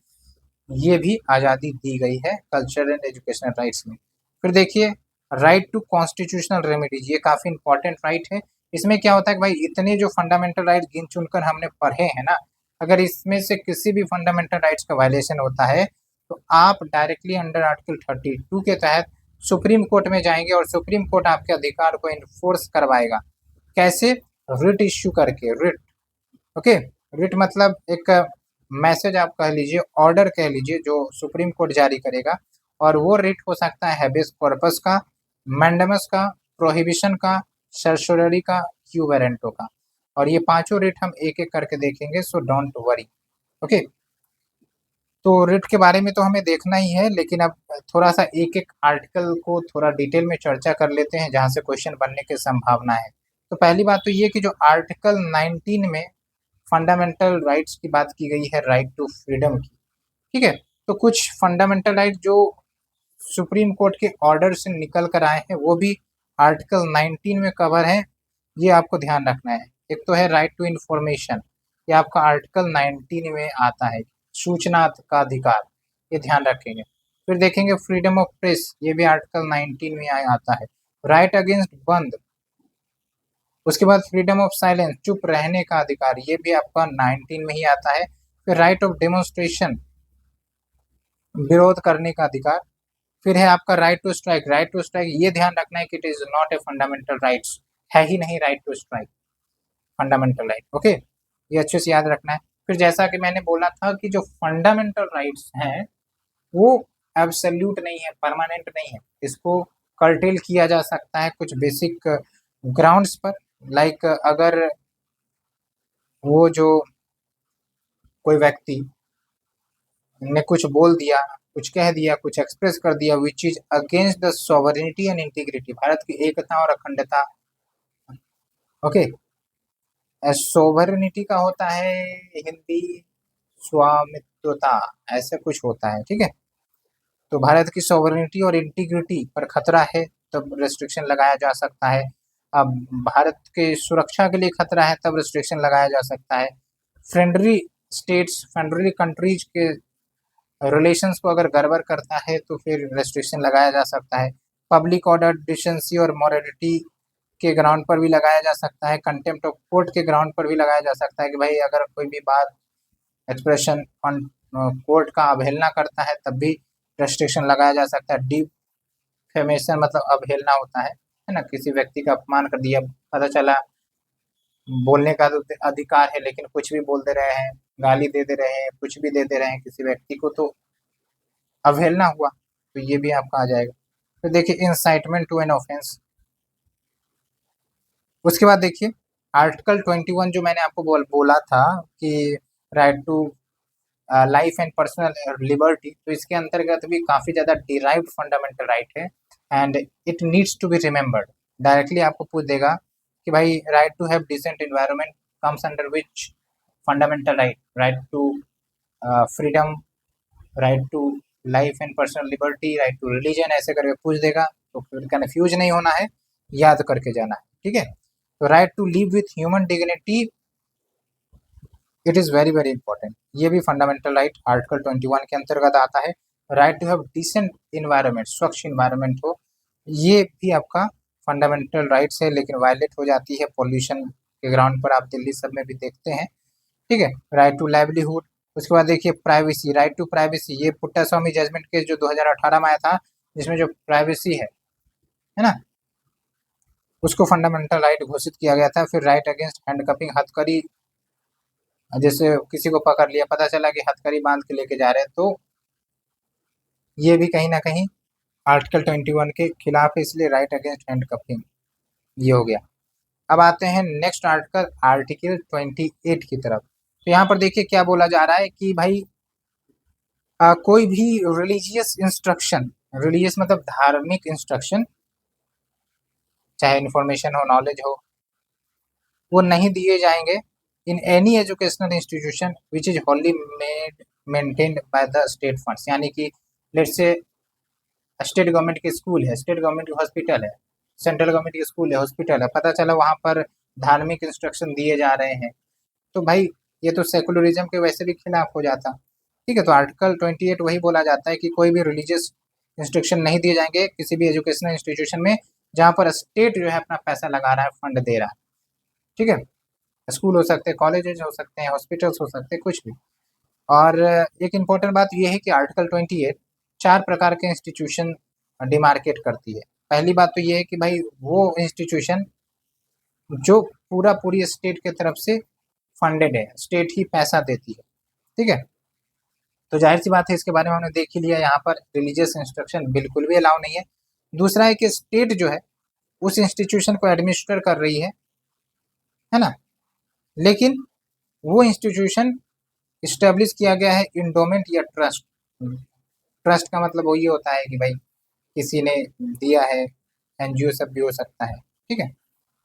ये भी आज़ादी दी गई है कल्चरल एंड एजुकेशनल राइट्स में। फिर देखिए राइट टू कॉन्स्टिट्यूशनल रेमेडीज, ये काफ़ी इंपॉर्टेंट राइट है। इसमें क्या होता है कि भाई इतने जो फंडामेंटल राइट गिन चुनकर हमने पढ़े हैं ना, अगर इसमें से किसी भी फंडामेंटल राइट्स का वायलेशन होता है तो आप डायरेक्टली अंडर आर्टिकल 32 के तहत सुप्रीम कोर्ट में जाएंगे और सुप्रीम कोर्ट आपके अधिकार को इन्फोर्स करवाएगा। कैसे? रिट इश्यू करके। रिट, ओके, रिट मतलब एक मैसेज आप कह लीजिए, ऑर्डर कह लीजिए, जो सुप्रीम कोर्ट जारी करेगा, और वो रिट हो सकता है हैबेस कॉर्पस का, मैंडेमस का, प्रोहिबिशन का, सर्सोररी का, क्यू वारंटो का। और ये पांचों रिट हम एक एक करके देखेंगे, सो डोंट वरी। ओके, तो रिट के बारे में तो हमें देखना ही है, लेकिन अब थोड़ा सा एक एक आर्टिकल को थोड़ा डिटेल में चर्चा कर लेते हैं जहाँ से क्वेश्चन बनने की संभावना है। तो पहली बात तो ये कि जो आर्टिकल 19 में फंडामेंटल राइट्स की बात की गई है, राइट टू फ्रीडम की। ठीक है, तो कुछ फंडामेंटल राइट जो सुप्रीम कोर्ट के ऑर्डर से निकल कर आए हैं वो भी आर्टिकल 19 में कवर है, ये आपको ध्यान रखना है। एक तो है राइट टू इंफॉर्मेशन, ये आपका आर्टिकल 19 में आता है, सूचना का अधिकार, ये ध्यान रखेंगे। फिर देखेंगे फ्रीडम ऑफ प्रेस, ये भी आर्टिकल 19 में आता है। राइट अगेंस्ट बंद, उसके बाद फ्रीडम ऑफ साइलेंस, चुप रहने का अधिकार, ये भी आपका 19 में ही आता है। फिर राइट ऑफ डेमोन्स्ट्रेशन, विरोध करने का अधिकार। फिर है आपका right to strike. Right to strike ये ध्यान रखना है कि it is not a fundamental rights, है ही नहीं right to strike fundamental right. Okay, ये अच्छे से याद रखना है। फिर जैसा कि मैंने बोला था कि जो फंडामेंटल राइट्स हैं वो एब्सोल्यूट नहीं है, परमानेंट नहीं है। इसको कर्टेल किया जा सकता है कुछ बेसिक ग्राउंड्स पर। लाइक अगर वो जो कोई व्यक्ति ने कुछ बोल दिया, कुछ कह दिया, कुछ एक्सप्रेस कर दिया which is against the sovereignty and integrity, Bharat की एकता और अखंडता। ओके, सोवरेनिटी का होता है हिंदी स्वामित्वता, ऐसे कुछ होता है, ठीक है। तो भारत की सोवरेनिटी और इंटीग्रिटी पर खतरा है तब रेस्ट्रिक्शन लगाया जा सकता है। अब भारत के सुरक्षा के लिए खतरा है तब रेस्ट्रिक्शन लगाया जा सकता है। फ्रेंडली स्टेट्स, फ्रेंडली कंट्रीज के रिलेशंस को अगर गड़बड़ करता है तो फिर रेस्ट्रिक्शन लगाया जा सकता है। पब्लिक ऑर्डर, डिसेंसी और मॉरलिटी के ग्राउंड पर भी लगाया जा सकता है। कंटेम्प्ट ऑफ कोर्ट के ग्राउंड पर भी लगाया जा सकता है कि भाई अगर कोई भी बात एक्सप्रेशन कोर्ट का अवहेलना करता है तब भी रेस्ट्रिक्शन लगाया जा सकता है। डिफेमेशन मतलब अवहेलना होता है ना, किसी व्यक्ति का अपमान कर दिया, पता चला बोलने का तो अधिकार है लेकिन कुछ भी बोल दे रहे हैं, गाली दे दे रहे हैं, कुछ भी दे दे रहे हैं किसी व्यक्ति को, तो अवहेलना हुआ, तो ये भी आपका आ जाएगा। तो देखिए इंसाइटमेंट टू एन ऑफेंस। उसके बाद देखिए आर्टिकल 21 जो मैंने आपको बोला था कि right to life and personal liberty, तो इसके अंतर्गत भी काफ़ी ज़्यादा डिराइव्ड फंडामेंटल राइट है and it needs to be remembered. Directly आपको पूछ देगा कि भाई right to have decent environment comes under which fundamental right, right to freedom, right to life and personal liberty, right to religion, ऐसे करके पूछ देगा। तो फिर कन्फ्यूज नहीं होना है, याद करके जाना है, ठीक है। तो right to live with human dignity, it is very very important. ये भी फंडामेंटल राइट आर्टिकल 21 के अंतर्गत आता है। Right to have decent environment, स्वच्छ इन्वायरमेंट हो, ये भी आपका फंडामेंटल राइट्स है, लेकिन वायलेट हो जाती है पॉल्यूशन के ग्राउंड पर, आप दिल्ली सब में भी देखते हैं, ठीक है। Right to livelihood. उसके बाद देखिए प्राइवेसी, राइट टू प्राइवेसी, ये पुट्टास्वामी जजमेंट केस जो 2018 में आया था, जिसमें जो प्राइवेसी है ना, उसको फंडामेंटल राइट घोषित किया गया था। फिर राइट अगेंस्ट हैंडकपिंग, हथकड़ी, जैसे किसी को पकड़ लिया, पता चला कि हथकड़ी बांध के लेके जा रहे हैं, तो ये भी कहीं ना कहीं आर्टिकल 21 के खिलाफ है, इसलिए राइट अगेंस्ट हैंडकपिंग ये हो गया। अब आते हैं नेक्स्ट आर्टिकल, आर्टिकल 28 की तरफ। तो यहाँ पर देखिए क्या बोला जा रहा है कि भाई कोई भी रिलीजियस इंस्ट्रक्शन, रिलीजियस मतलब धार्मिक इंस्ट्रक्शन, चाहे इन्फॉर्मेशन हो, नॉलेज हो, वो नहीं दिए जाएंगे in any educational institution which is Holi made maintained by the state funds. यानी कि लेट्स से स्टेट गवर्नमेंट के स्कूल है, स्टेट गवर्नमेंट के हॉस्पिटल है, सेंट्रल गवर्नमेंट के स्कूल है, हॉस्पिटल है, पता चला वहाँ पर धार्मिक इंस्ट्रक्शन दिए जा रहे हैं, तो भाई ये तो सेकुलरिज्म के वैसे भी खिलाफ हो जाता, ठीक है। तो आर्टिकल 28 वही बोला जाता है कि कोई भी रिलीजियस इंस्ट्रक्शन नहीं दिए जाएंगे किसी भी एजुकेशनल इंस्टीट्यूशन में जहाँ पर स्टेट जो है अपना पैसा लगा रहा है, फंड दे रहा है, ठीक है। स्कूल हो सकते हैं, कॉलेजेस हो सकते हैं, हॉस्पिटल्स हो सकते हैं, कुछ भी। और एक इम्पोर्टेंट बात यह है कि आर्टिकल 28 4 प्रकार के इंस्टीट्यूशन डिमार्केट करती है। पहली बात तो ये है कि भाई वो इंस्टीट्यूशन जो पूरा पूरी स्टेट की तरफ से फंडेड है, स्टेट ही पैसा देती है, ठीक है। तो जाहिर सी बात है इसके बारे में हमने देख ही लिया, यहाँ पर रिलीजियस इंस्ट्रक्शन बिल्कुल भी अलाउ नहीं है। दूसरा है कि स्टेट जो है उस इंस्टीट्यूशन को एडमिनिस्टर कर रही है ना, लेकिन वो इंस्टीट्यूशन इस्टेब्लिश किया गया है इंडोमेंट या ट्रस्ट। ट्रस्ट का मतलब वही होता है कि भाई किसी ने दिया है, एनजीओ सब भी हो सकता है, ठीक है,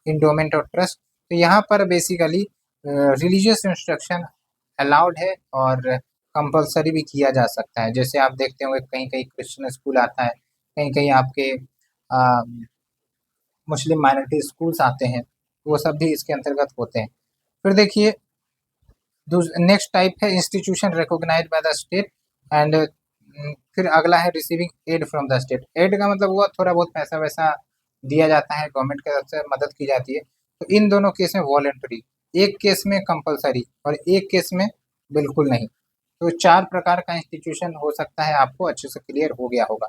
इंडोमेंट और ट्रस्ट। तो यहाँ पर बेसिकली रिलीजियस इंस्ट्रक्शन अलाउड है और कंपलसरी भी किया जा सकता है। जैसे आप देखते होंगे कहीं कहीं क्रिश्चियन स्कूल आता है, कहीं कहीं आपके मुस्लिम माइनॉरिटी स्कूल्स आते हैं, वो सब भी इसके अंतर्गत होते हैं। फिर देखिए नेक्स्ट टाइप है institution recognised by the state and फिर अगला है receiving aid from the state. Aid का मतलब वो थोड़ा बहुत पैसा वैसा दिया जाता है, गवर्नमेंट की तरफ से मदद की जाती है। तो इन दोनों केस में वॉलेंटरी, एक केस में कंपलसरी और एक केस में बिल्कुल नहीं। तो 4 प्रकार का इंस्टीट्यूशन हो सकता है, आपको अच्छे से क्लियर हो गया होगा।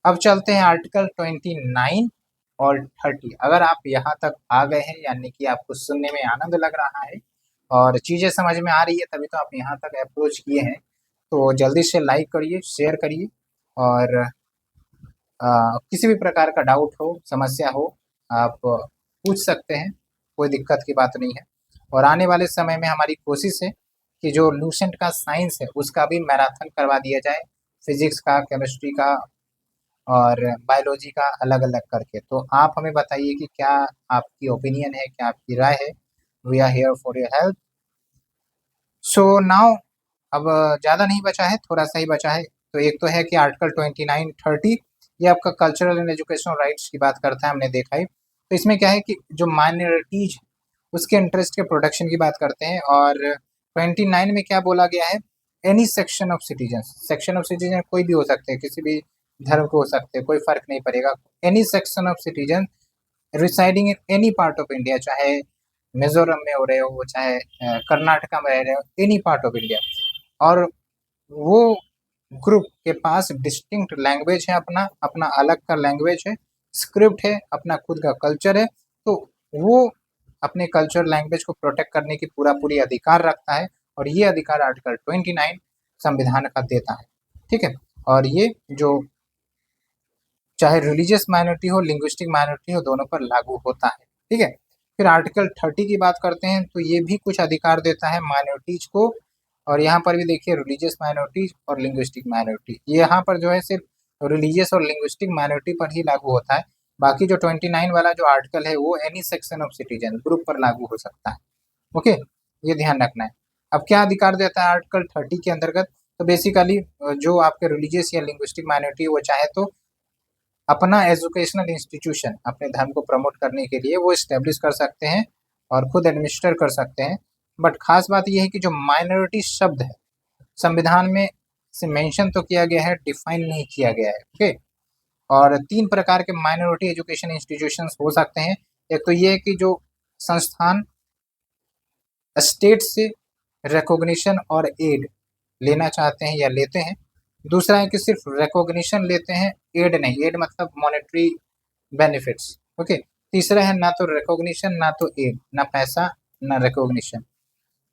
अब चलते हैं आर्टिकल 29 और 30। अगर आप यहाँ तक आ गए हैं यानी कि आपको सुनने में आनंद लग रहा है और चीज़ें समझ में आ रही है, तभी तो आप यहाँ तक अप्रोच किए हैं, तो जल्दी से लाइक करिए, शेयर करिए और किसी भी प्रकार का डाउट हो, समस्या हो, आप पूछ सकते हैं, कोई दिक्कत की बात नहीं है। और आने वाले समय में हमारी कोशिश है कि जो लूसेंट का साइंस है उसका भी मैराथन करवा दिया जाए, फिजिक्स का, केमिस्ट्री का और बायोलॉजी का अलग अलग करके। तो आप हमें बताइए कि क्या आपकी ओपिनियन है, क्या आपकी राय है। We are here for your help. So now अब ज़्यादा नहीं बचा है, थोड़ा सा ही बचा है। तो एक तो है कि आर्टिकल 29-30 ये आपका कल्चरल एंड एजुकेशनल राइट्स की बात करता है, हमने देखा है। तो इसमें क्या है कि जो माइनॉरिटीज उसके इंटरेस्ट के प्रोटेक्शन की बात करते हैं। और 29 में क्या बोला गया है, any section of citizen, section of citizen कोई भी हो सकते हैं, किसी भी धर्म को हो सकते हैं, कोई फर्क नहीं पड़ेगा। Any section of citizen residing in any part of India, चाहे मिजोरम में हो रहे हो, चाहे कर्नाटका में रह रहे हो, एनी पार्ट ऑफ इंडिया। और वो ग्रुप के पास डिस्टिंक्ट लैंग्वेज है, अपना अपना अलग का लैंग्वेज है, स्क्रिप्ट है, अपना खुद का कल्चर है। तो वो अपने कल्चर लैंग्वेज को प्रोटेक्ट करने की पूरा पूरी अधिकार रखता है। और ये अधिकार आर्टिकल 29 संविधान का देता है। ठीक है। और ये जो चाहे रिलीजियस माइनॉरिटी हो, लिंग्विस्टिक माइनॉरिटी हो, दोनों पर लागू होता है। ठीक है। फिर आर्टिकल 30 की बात करते हैं तो ये भी कुछ अधिकार देता है माइनॉरिटीज को। और यहाँ पर भी देखिए रिलीजियस माइनॉरिटीज और लिंग्विस्टिक माइनॉरिटी, ये यहाँ पर जो है सिर्फ रिलीजियस और लिंग्विस्टिक माइनॉरिटी पर ही लागू होता है। बाकी जो 29 वाला जो आर्टिकल है वो any section of citizen group पर लागू हो सकता है। ओके, ये ध्यान रखना है। अब क्या अधिकार देता है आर्टिकल 30 के अंतर्गत, तो बेसिकली जो आपके रिलीजियस या लिंग्विस्टिक माइनॉरिटी वो चाहे तो अपना एजुकेशनल इंस्टीट्यूशन अपने धर्म को प्रमोट करने के लिए वो इस्टेब्लिश कर सकते हैं और खुद एडमिनिस्टर कर सकते हैं। बट खास बात यह है कि जो माइनॉरिटी शब्द है संविधान में से मेंशन तो किया गया है, डिफाइन नहीं किया गया है। ओके। और 3 प्रकार के माइनॉरिटी एजुकेशन इंस्टीट्यूशंस हो सकते हैं। एक तो ये है कि जो संस्थान स्टेट से रिकॉग्निशन और एड लेना चाहते हैं या लेते हैं। दूसरा है कि सिर्फ रिकॉग्निशन लेते हैं, एड नहीं, एड मतलब मॉनेटरी बेनिफिट्स। ओके। तीसरा है ना तो रिकॉग्निशन ना तो एड, ना पैसा ना रिकॉग्निशन।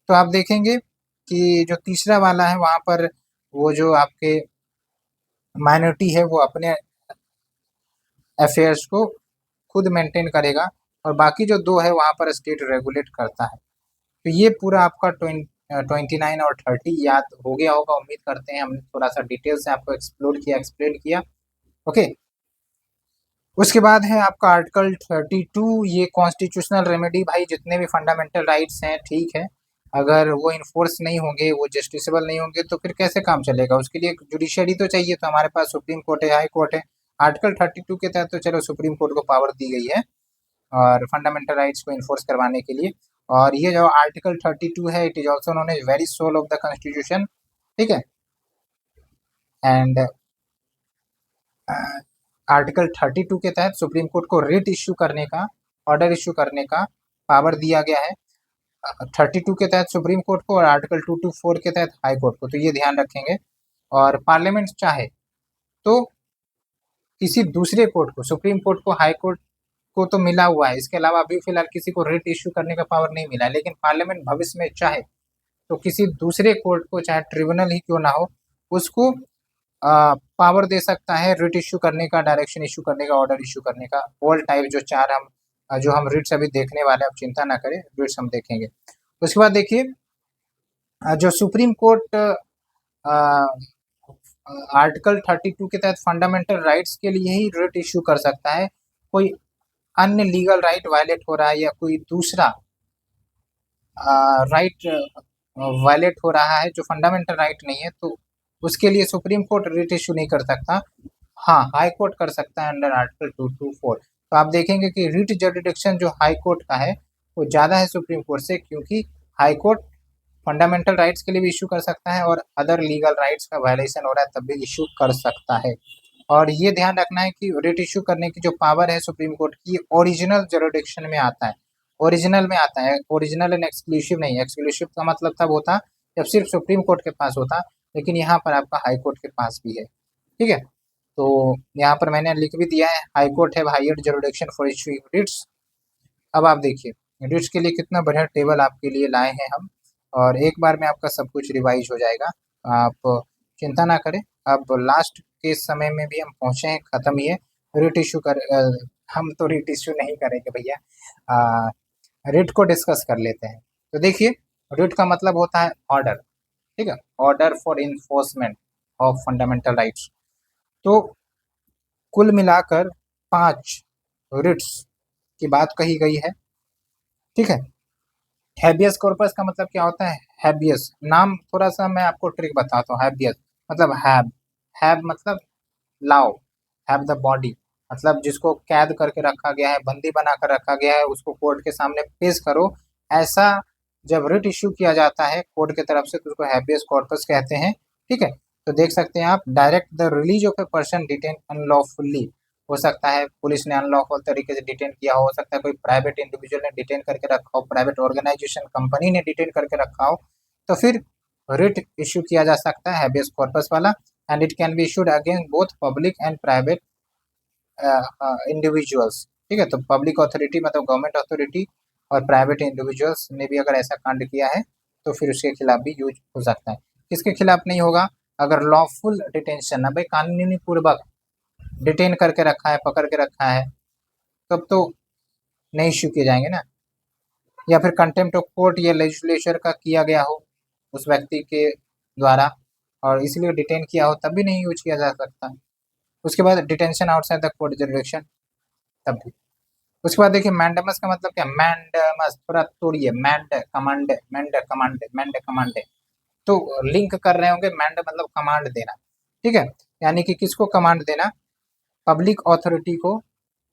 तो आप देखेंगे कि जो तीसरा वाला है वहाँ पर वो जो आपके माइनॉरिटी है वो अपने अफेयर्स को खुद मेंटेन करेगा और बाकी जो 2 है वहाँ पर स्टेट रेगुलेट करता है। तो ये पूरा आपका 29 और 30 याद हो गया होगा, उम्मीद करते हैं। हमने थोड़ा सा डिटेल से आपको एक्सप्लोर किया, एक्सप्लेन किया। ओके। उसके बाद है आपका आर्टिकल 32, ये कॉन्स्टिट्यूशनल रेमेडी। भाई जितने भी फंडामेंटल राइट्स हैं, ठीक है, अगर वो इन्फोर्स नहीं होंगे, वो जस्टिसेबल नहीं होंगे तो फिर कैसे काम चलेगा। उसके लिए जुडिशरी तो चाहिए। तो हमारे पास सुप्रीम कोर्ट है, हाई कोर्ट है। आर्टिकल 32 के तहत तो चलो सुप्रीम कोर्ट को पावर दी गई है और फंडामेंटल राइट्स को इन्फोर्स करवाने के लिए। और ये जो आर्टिकल 32 है it is also known as very soul of the constitution. ठीक है। एंड आर्टिकल 32 के तहत सुप्रीम कोर्ट को रिट इश्यू करने का, ऑर्डर इश्यू करने का पावर दिया गया है 32 के तहत सुप्रीम कोर्ट को और आर्टिकल 224 के तहत हाई कोर्ट को। तो ये ध्यान रखेंगे। और पार्लियामेंट चाहे तो किसी दूसरे कोर्ट को, सुप्रीम कोर्ट को, हाई कोर्ट को तो मिला हुआ है, इसके अलावा अभी फिलहाल किसी को रिट इश्यू करने का पावर नहीं मिला है। लेकिन पार्लियामेंट भविष्य में चाहे तो किसी दूसरे कोर्ट को, चाहे ट्रिब्यूनल ही क्यों ना हो, उसको पावर दे सकता है रिट इश्यू करने का, डायरेक्शन इश्यू करने का, ऑर्डर इश्यू करने का। ऑल टाइप जो 4 हम जो हम रिट्स अभी देखने वाले हैं, आप चिंता ना करें, रिट्स हम देखेंगे। उसके बाद देखिए जो सुप्रीम कोर्ट आर्टिकल 32 के तहत फंडामेंटल राइट्स के लिए ही रिट इश्यू कर सकता है। कोई अन्य लीगल राइट वायलेट हो रहा है या कोई दूसरा राइट वायलेट हो रहा है जो फंडामेंटल राइट नहीं है, तो उसके लिए सुप्रीम कोर्ट रिट इश्यू नहीं कर सकता। हाँ, हाई कोर्ट कर सकता है अंडर आर्टिकल 224। तो आप देखेंगे कि रिट जरिडिक्शन जो हाई कोर्ट का है वो ज़्यादा है सुप्रीम कोर्ट से, क्योंकि हाई कोर्ट फंडामेंटल राइट्स के लिए भी इशू कर सकता है और अदर लीगल राइट्स का वायलेशन हो रहा है तब भी इशू कर सकता है। और ये ध्यान रखना है कि रिट इशू करने की जो पावर है सुप्रीम कोर्ट की, ओरिजिनल जरिडिक्शन में आता है। ओरिजिनल में आता है, ओरिजिनल एंड एक्सक्लूसिव नहीं। एक्सक्लूसिव का मतलब तब होता जब सिर्फ सुप्रीम कोर्ट के पास होता, लेकिन यहाँ पर आपका हाई कोर्ट के पास भी है। ठीक है। तो यहाँ पर मैंने लिख भी दिया है, हाई कोर्ट है higher jurisdiction for issuing writs. अब आप देखिए रिट्स के लिए कितना बढ़िया टेबल आपके लिए लाए हैं हम, और एक बार में आपका सब कुछ रिवाइज हो जाएगा। आप चिंता ना करें। अब लास्ट के समय में भी हम पहुंचे हैं, खत्म ही है। रिट इशू कर हम तो रिट इशू नहीं करेंगे भैया, रिट को डिस्कस कर लेते हैं। तो देखिए, रिट का मतलब होता है ऑर्डर, ठीक है, order for enforcement of fundamental rights. तो कुल मिलाकर 5 रिट्स की बात कही गई है, ठीक है। हैबियस कॉर्पस का मतलब क्या होता है? हैबियस नाम थोड़ा सा मैं आपको ट्रिक बताता हूँ। हैबियस मतलब हैब मतलब लाओ, हैव द बॉडी मतलब जिसको कैद करके रखा गया है, बंदी बना कर रखा गया है, उसको कोर्ट के सामने पेश करो। ऐसा जब रिट इश्यू किया जाता है कोर्ट की तरफ से तो उसको हैबियस कॉर्पस कहते हैं, ठीक है। तो देख सकते हैं आप, direct the release of a person detain unlawfully, हो सकता है पुलिस ने अनलॉफुल तरीके से डिटेन किया हो सकता है कोई प्राइवेट इंडिविजुअल ने डिटेन करके रखा हो, प्राइवेट ऑर्गेनाइजेशन कंपनी ने डिटेन करके रखा हो, तो फिर रिट इश्यू किया जा सकता है हैबियस कॉर्पस वाला। And it can be issued against both public and private individuals, ठीक है। तो पब्लिक अथॉरिटी मतलब गवर्नमेंट अथॉरिटी और प्राइवेट इंडिविजुअल्स ने भी अगर ऐसा कांड किया है तो फिर उसके खिलाफ भी यूज हो सकता है। किसके खिलाफ नहीं होगा? अगर लॉफुल डिटेंशन है भाई, कानूनी पूर्वक डिटेन करके रखा है, पकड़ के रखा है, तब तो नहीं इश्यू किए जाएंगे ना। या फिर कंटेम्प्ट ऑफ कोर्ट या लेजिस्लेचर का किया गया हो उस व्यक्ति के द्वारा और इसलिए डिटेन किया हो तब भी नहीं यूज किया जा सकता। उसके बाद detention outside the court jurisdiction, तब भी। उसके बाद देखिए मैंडेमस का मतलब क्या? मैंडेमस थोड़ा तोड़िए, मैंड कमांड, तो लिंक कर रहे होंगे, मैंड मतलब कमांड देना, ठीक है। यानी कि किसको कमांड देना? पब्लिक अथॉरिटी को,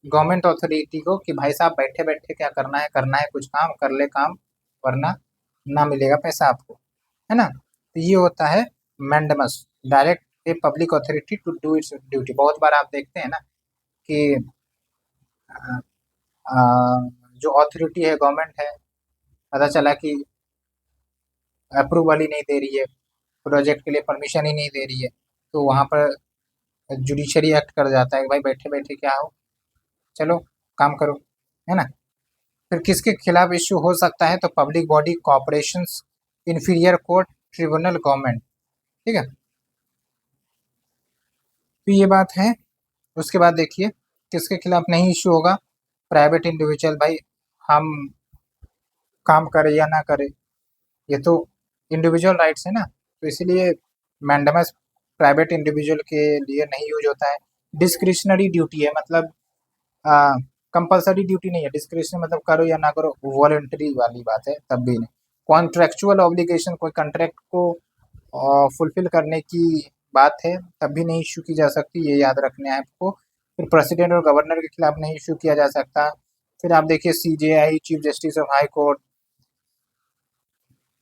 गवर्नमेंट अथॉरिटी को कि भाई साहब बैठे बैठे क्या करना है कुछ काम कर ले काम, वरना ना मिलेगा पैसा आपको, है ना। तो ये होता है mandamus, direct a public authority to do its duty. बहुत बार आप देखते हैं ना कि अ, जो अथॉरिटी है, गवर्नमेंट है, पता चला कि अप्रूवल ही नहीं दे रही है, प्रोजेक्ट के लिए परमिशन ही नहीं दे रही है, तो वहाँ पर जुडिशरी एक्ट कर जाता है कि भाई बैठे बैठे क्या हो, चलो काम करो, है ना। फिर किसके खिलाफ इश्यू हो सकता है? तो public body, corporations, inferior court, tribunal, government, ठीक है। तो ये बात है। उसके बाद देखिए किसके खिलाफ नहीं इश्यू होगा? प्राइवेट इंडिविजुअल, भाई हम काम करें या ना करें, ये तो इंडिविजुअल राइट्स है ना, तो इसीलिए मैंडेमस प्राइवेट इंडिविजुअल के लिए नहीं यूज होता है। डिस्क्रिशनरी ड्यूटी है, मतलब कंपलसरी ड्यूटी नहीं है, डिस्क्रिशनरी मतलब करो या ना करो, वॉलंटरी वाली बात है, तब भी नहीं। कॉन्ट्रेक्चुअल ऑब्लिगेशन, कोई कॉन्ट्रैक्ट को फुलफिल करने की बात है, तब भी नहीं इशू की जा सकती, ये याद रखना है आपको। फिर प्रेसिडेंट और गवर्नर के खिलाफ नहीं इशू किया जा सकता। फिर आप देखिए CJI, chief justice of high court,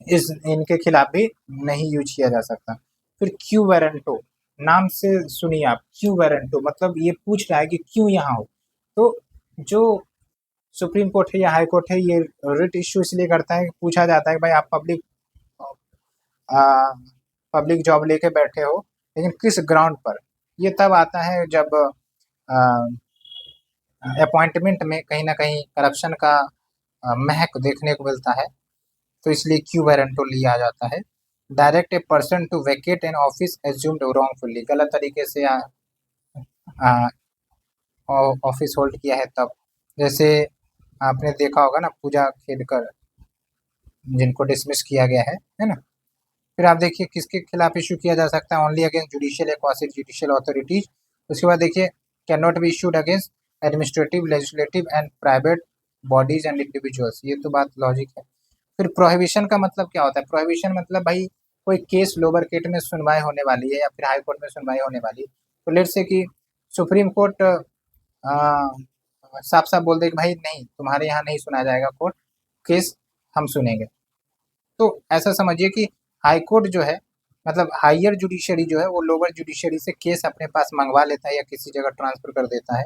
इस इनके खिलाफ भी नहीं यूज किया जा सकता। फिर क्यू वारंटो, नाम से सुनिए आप, क्यू वारंटो मतलब ये पूछ रहा है कि क्यों यहाँ हो। तो जो सुप्रीम कोर्ट है या हाई कोर्ट है, ये रिट इश्यू इसलिए करता है कि पूछा जाता है कि भाई आप पब्लिक जॉब लेके बैठे हो, लेकिन किस ग्राउंड पर? ये तब आता है जब अपॉइंटमेंट में कहीं ना कहीं करप्शन का महक देखने को मिलता है, तो इसलिए क्यू वारंटो लिया जाता है। Direct a person to vacate an office assumed wrongfully, गलत तरीके से ऑफिस होल्ड किया है तब, जैसे आपने देखा होगा ना पूजा खेड़कर जिनको डिसमिस किया गया है ना। फिर आप देखिए किसके खिलाफ इशू किया जा सकता है? ओनली अगेंस्ट जुडिशियल या क्वासी जुडिशियल अथॉरिटीज। उसके बाद देखिए can not be issued against administrative, legislative and private bodies and individuals, ये तो बात लॉजिक है। फिर प्रोहिबिशन का मतलब क्या होता है? प्रोहिबिशन मतलब भाई कोई केस लोअर कोर्ट में सुनवाई होने वाली है या फिर हाई कोर्ट में सुनवाई होने वाली है, तो लेट से कि सुप्रीम कोर्ट साफ साफ बोल दे कि भाई नहीं, तुम्हारे यहाँ नहीं सुना जाएगा कोर्ट केस, हम सुनेंगे। तो ऐसा समझिए कि हाई कोर्ट जो है, मतलब हायर जुडिशरी जो है, वो लोअर जुडिशरी से केस अपने पास मंगवा लेता है या किसी जगह ट्रांसफर कर देता है,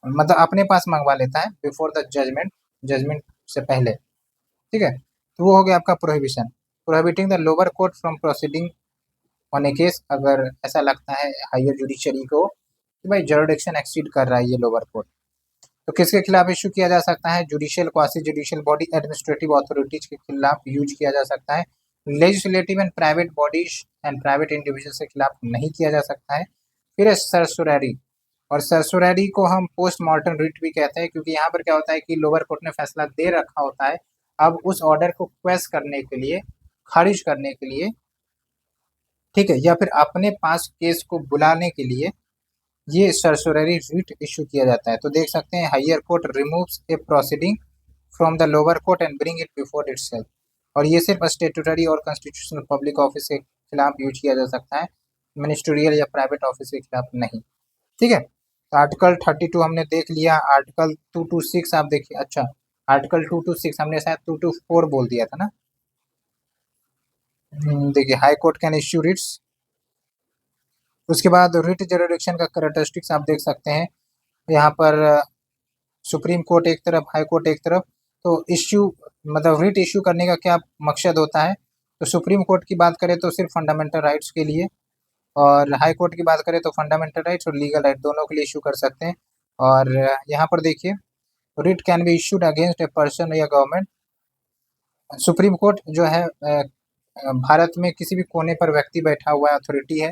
मतलब अपने पास मंगवा लेता है बिफोर द जजमेंट, जजमेंट से पहले, ठीक है। तो वो हो गया आपका prohibition. Prohibiting the lower court from proceeding on A case, अगर ऐसा लगता है हायर जुडिशरी को कि भाई जुरिडिक्शन एक्सीड कर रहा है ये लोअर कोर्ट, तो किसके खिलाफ इशू किया जा सकता है? Judicial, quasi judicial body, administrative authorities के खिलाफ यूज किया जा सकता है। Legislative and private bodies and private individuals के खिलाफ नहीं किया जा सकता है। फिर है सर्सुररी, और सर्सुररी को हम पोस्ट मॉर्टम रिट भी कहते हैं, क्योंकि यहाँ पर क्या होता है कि लोअर कोर्ट ने फैसला दे रखा होता है, अब उस ऑर्डर को क्वेश करने के लिए, खारिज करने के लिए, ठीक है, या फिर अपने पास केस को बुलाने के लिए ये सर्सुररी रिट इशू किया जाता है। तो देख सकते हैं, higher court removes a proceeding from the lower court and bring it before itself, और ये सिर्फ स्टेटूटरी और कॉन्स्टिट्यूशनल पब्लिक ऑफिस के खिलाफ यूज किया जा सकता है, मिनिस्ट्रियल या प्राइवेट ऑफिस के खिलाफ नहीं। ठीक है, तो आर्टिकल 32 हमने देख लिया। आर्टिकल 226 आप देखिए, अच्छा आर्टिकल 226 हमने शायद 224 बोल दिया था ना। देखिए, High Court can issue writs. उसके बाद रिट जुरिडिक्शन का कैरेक्टरिस्टिक्स आप देख सकते हैं, यहाँ पर सुप्रीम कोर्ट एक तरफ, हाई कोर्ट एक तरफ। तो इश्यू मतलब रिट इश्यू करने का क्या मकसद होता है, तो सुप्रीम कोर्ट की बात करें तो सिर्फ फंडामेंटल राइट्स के लिए, और हाई कोर्ट की बात करें तो फंडामेंटल राइट्स और लीगल राइट दोनों के लिए इशू कर सकते हैं। और यहाँ पर देखिए, writ can be issued against a person या गवर्नमेंट। सुप्रीम कोर्ट जो है भारत में किसी भी कोने पर व्यक्ति बैठा हुआ अथॉरिटी है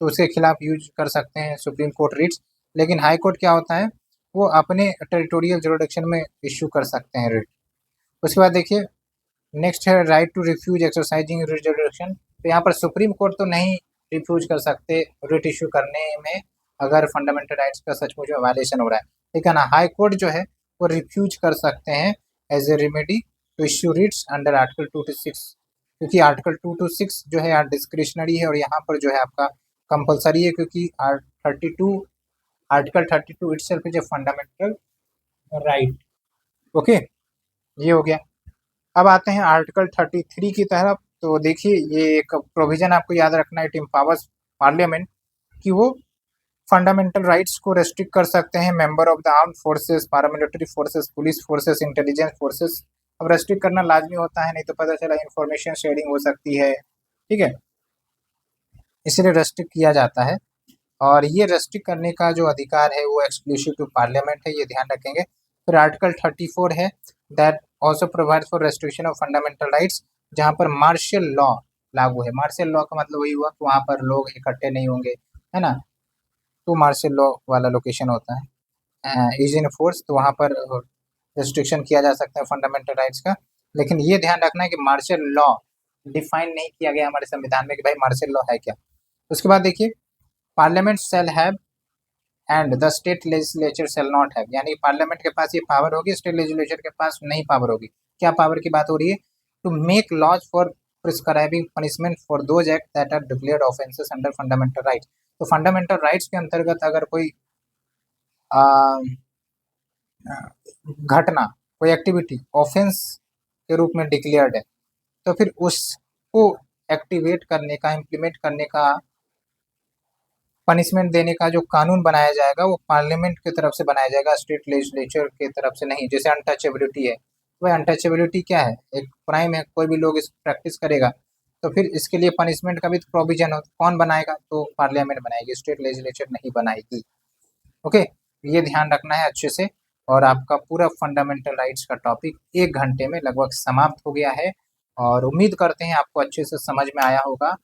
तो उसके खिलाफ यूज कर सकते हैं सुप्रीम कोर्ट रिट्स। लेकिन हाई कोर्ट क्या होता है, वो अपने टेरिटोरियल जुरिडिक्शन में इशू कर सकते हैं रिट। उसके बाद देखिए, नेक्स्ट है right to refuse exercising writ jurisdiction. तो यहाँ पर सुप्रीम कोर्ट तो नहीं रिफ्यूज कर सकते रिट इशू करने में अगर फंडामेंटल राइट्स का सचमुच में वायलेशन हो रहा है, लेकिन हाई कोर्ट जो है वो रिफ्यूज कर सकते हैं as a remedy to issue writs under article 226, क्योंकि आर्टिकल 226 जो है यहाँ डिस्क्रिशनरी है और यहाँ पर जो है आपका कंपलसरी है, क्योंकि article 32 itself is a fundamental right. Okay, ये हो गया। अब आते हैं आर्टिकल 33 की तरफ। तो देखिए, ये एक प्रोविजन आपको याद रखना है, इट एम्पावर्स पार्लियामेंट कि वो फंडामेंटल राइट्स को रेस्ट्रिक्ट कर सकते हैं member of the arm forces, paramilitary forces, police forces, intelligence forces. अब रेस्ट्रिक्ट करना लाजमी होता है, नहीं तो पता चला इंफॉर्मेशन शेयरिंग हो सकती है, ठीक है, इसलिए रेस्ट्रिक्ट किया जाता है। और ये रेस्ट्रिक्ट करने का जो अधिकार है वो एक्सक्लूसिव टू पार्लियामेंट है, ये ध्यान रखेंगे। फिर आर्टिकल 34 है, that also provide for restriction of fundamental rights, जहाँ पर मार्शल लॉ लागू है। मार्शल लॉ का मतलब वही हुआ कि वहाँ पर लोग इकट्ठे नहीं होंगे, है ना, तो मार्शल लॉ वाला लोकेशन होता है, इज इन फोर्स, तो वहाँ पर रेस्ट्रिक्शन किया जा सकता है फंडामेंटल राइट्स का। लेकिन ये ध्यान रखना है कि मार्शल लॉ डिफाइन नहीं किया गया हमारे संविधान में कि भाई मार्शल लॉ है क्या। उसके बाद देखिए, parliament shall have and the state legislature shall not have, यानी पार्लियामेंट के पास ये पावर होगी, स्टेट लेजिस्लेचर के पास नहीं पावर होगी। क्या पावर की बात हो रही है, to make laws for prescribing punishment for those act that are declared offences under fundamental rights. तो फंडामेंटल राइट्स के अंतर्गत अगर कोई घटना, कोई एक्टिविटी ऑफेंस के रूप में डिक्लेयर्ड है, तो फिर उसको एक्टिवेट करने का, इम्प्लीमेंट करने का, पनिशमेंट देने का जो कानून बनाया जाएगा वो पार्लियामेंट की तरफ से बनाया जाएगा, स्टेट लेजिस्लेचर की तरफ से नहीं। जैसे अनटचेबिलिटी है, वह अनटचेबिलिटी क्या है, एक क्राइम है, कोई भी लोग इस प्रैक्टिस करेगा तो फिर इसके लिए पनिशमेंट का भी प्रोविजन हो, कौन बनाएगा, तो पार्लियामेंट बनाएगी, स्टेट लेजिस्लेचर नहीं बनाएगी। ओके, ये ध्यान रखना है अच्छे से। और आपका पूरा फंडामेंटल राइट्स का टॉपिक 1 घंटे में लगभग समाप्त हो गया है, और उम्मीद करते हैं आपको अच्छे से समझ में आया होगा।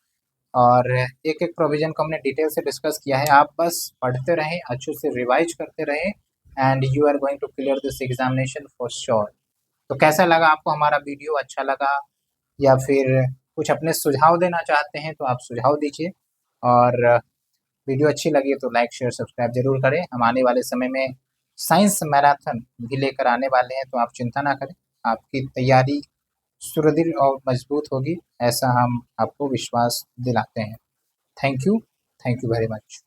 और एक एक प्रोविजन को हमने डिटेल से डिस्कस किया है, आप बस पढ़ते रहें, अच्छे से रिवाइज करते रहें, and you are going to clear this examination for sure. तो कैसा लगा आपको हमारा वीडियो, अच्छा लगा या फिर कुछ अपने सुझाव देना चाहते हैं तो आप सुझाव दीजिए। और वीडियो अच्छी लगी तो लाइक शेयर सब्सक्राइब जरूर करें। हम आने वाले समय में साइंस मैराथन भी लेकर आने वाले हैं, तो आप चिंता ना करें, आपकी तैयारी सुदृढ़ और मजबूत होगी, ऐसा हम आपको विश्वास दिलाते हैं। Thank you very much.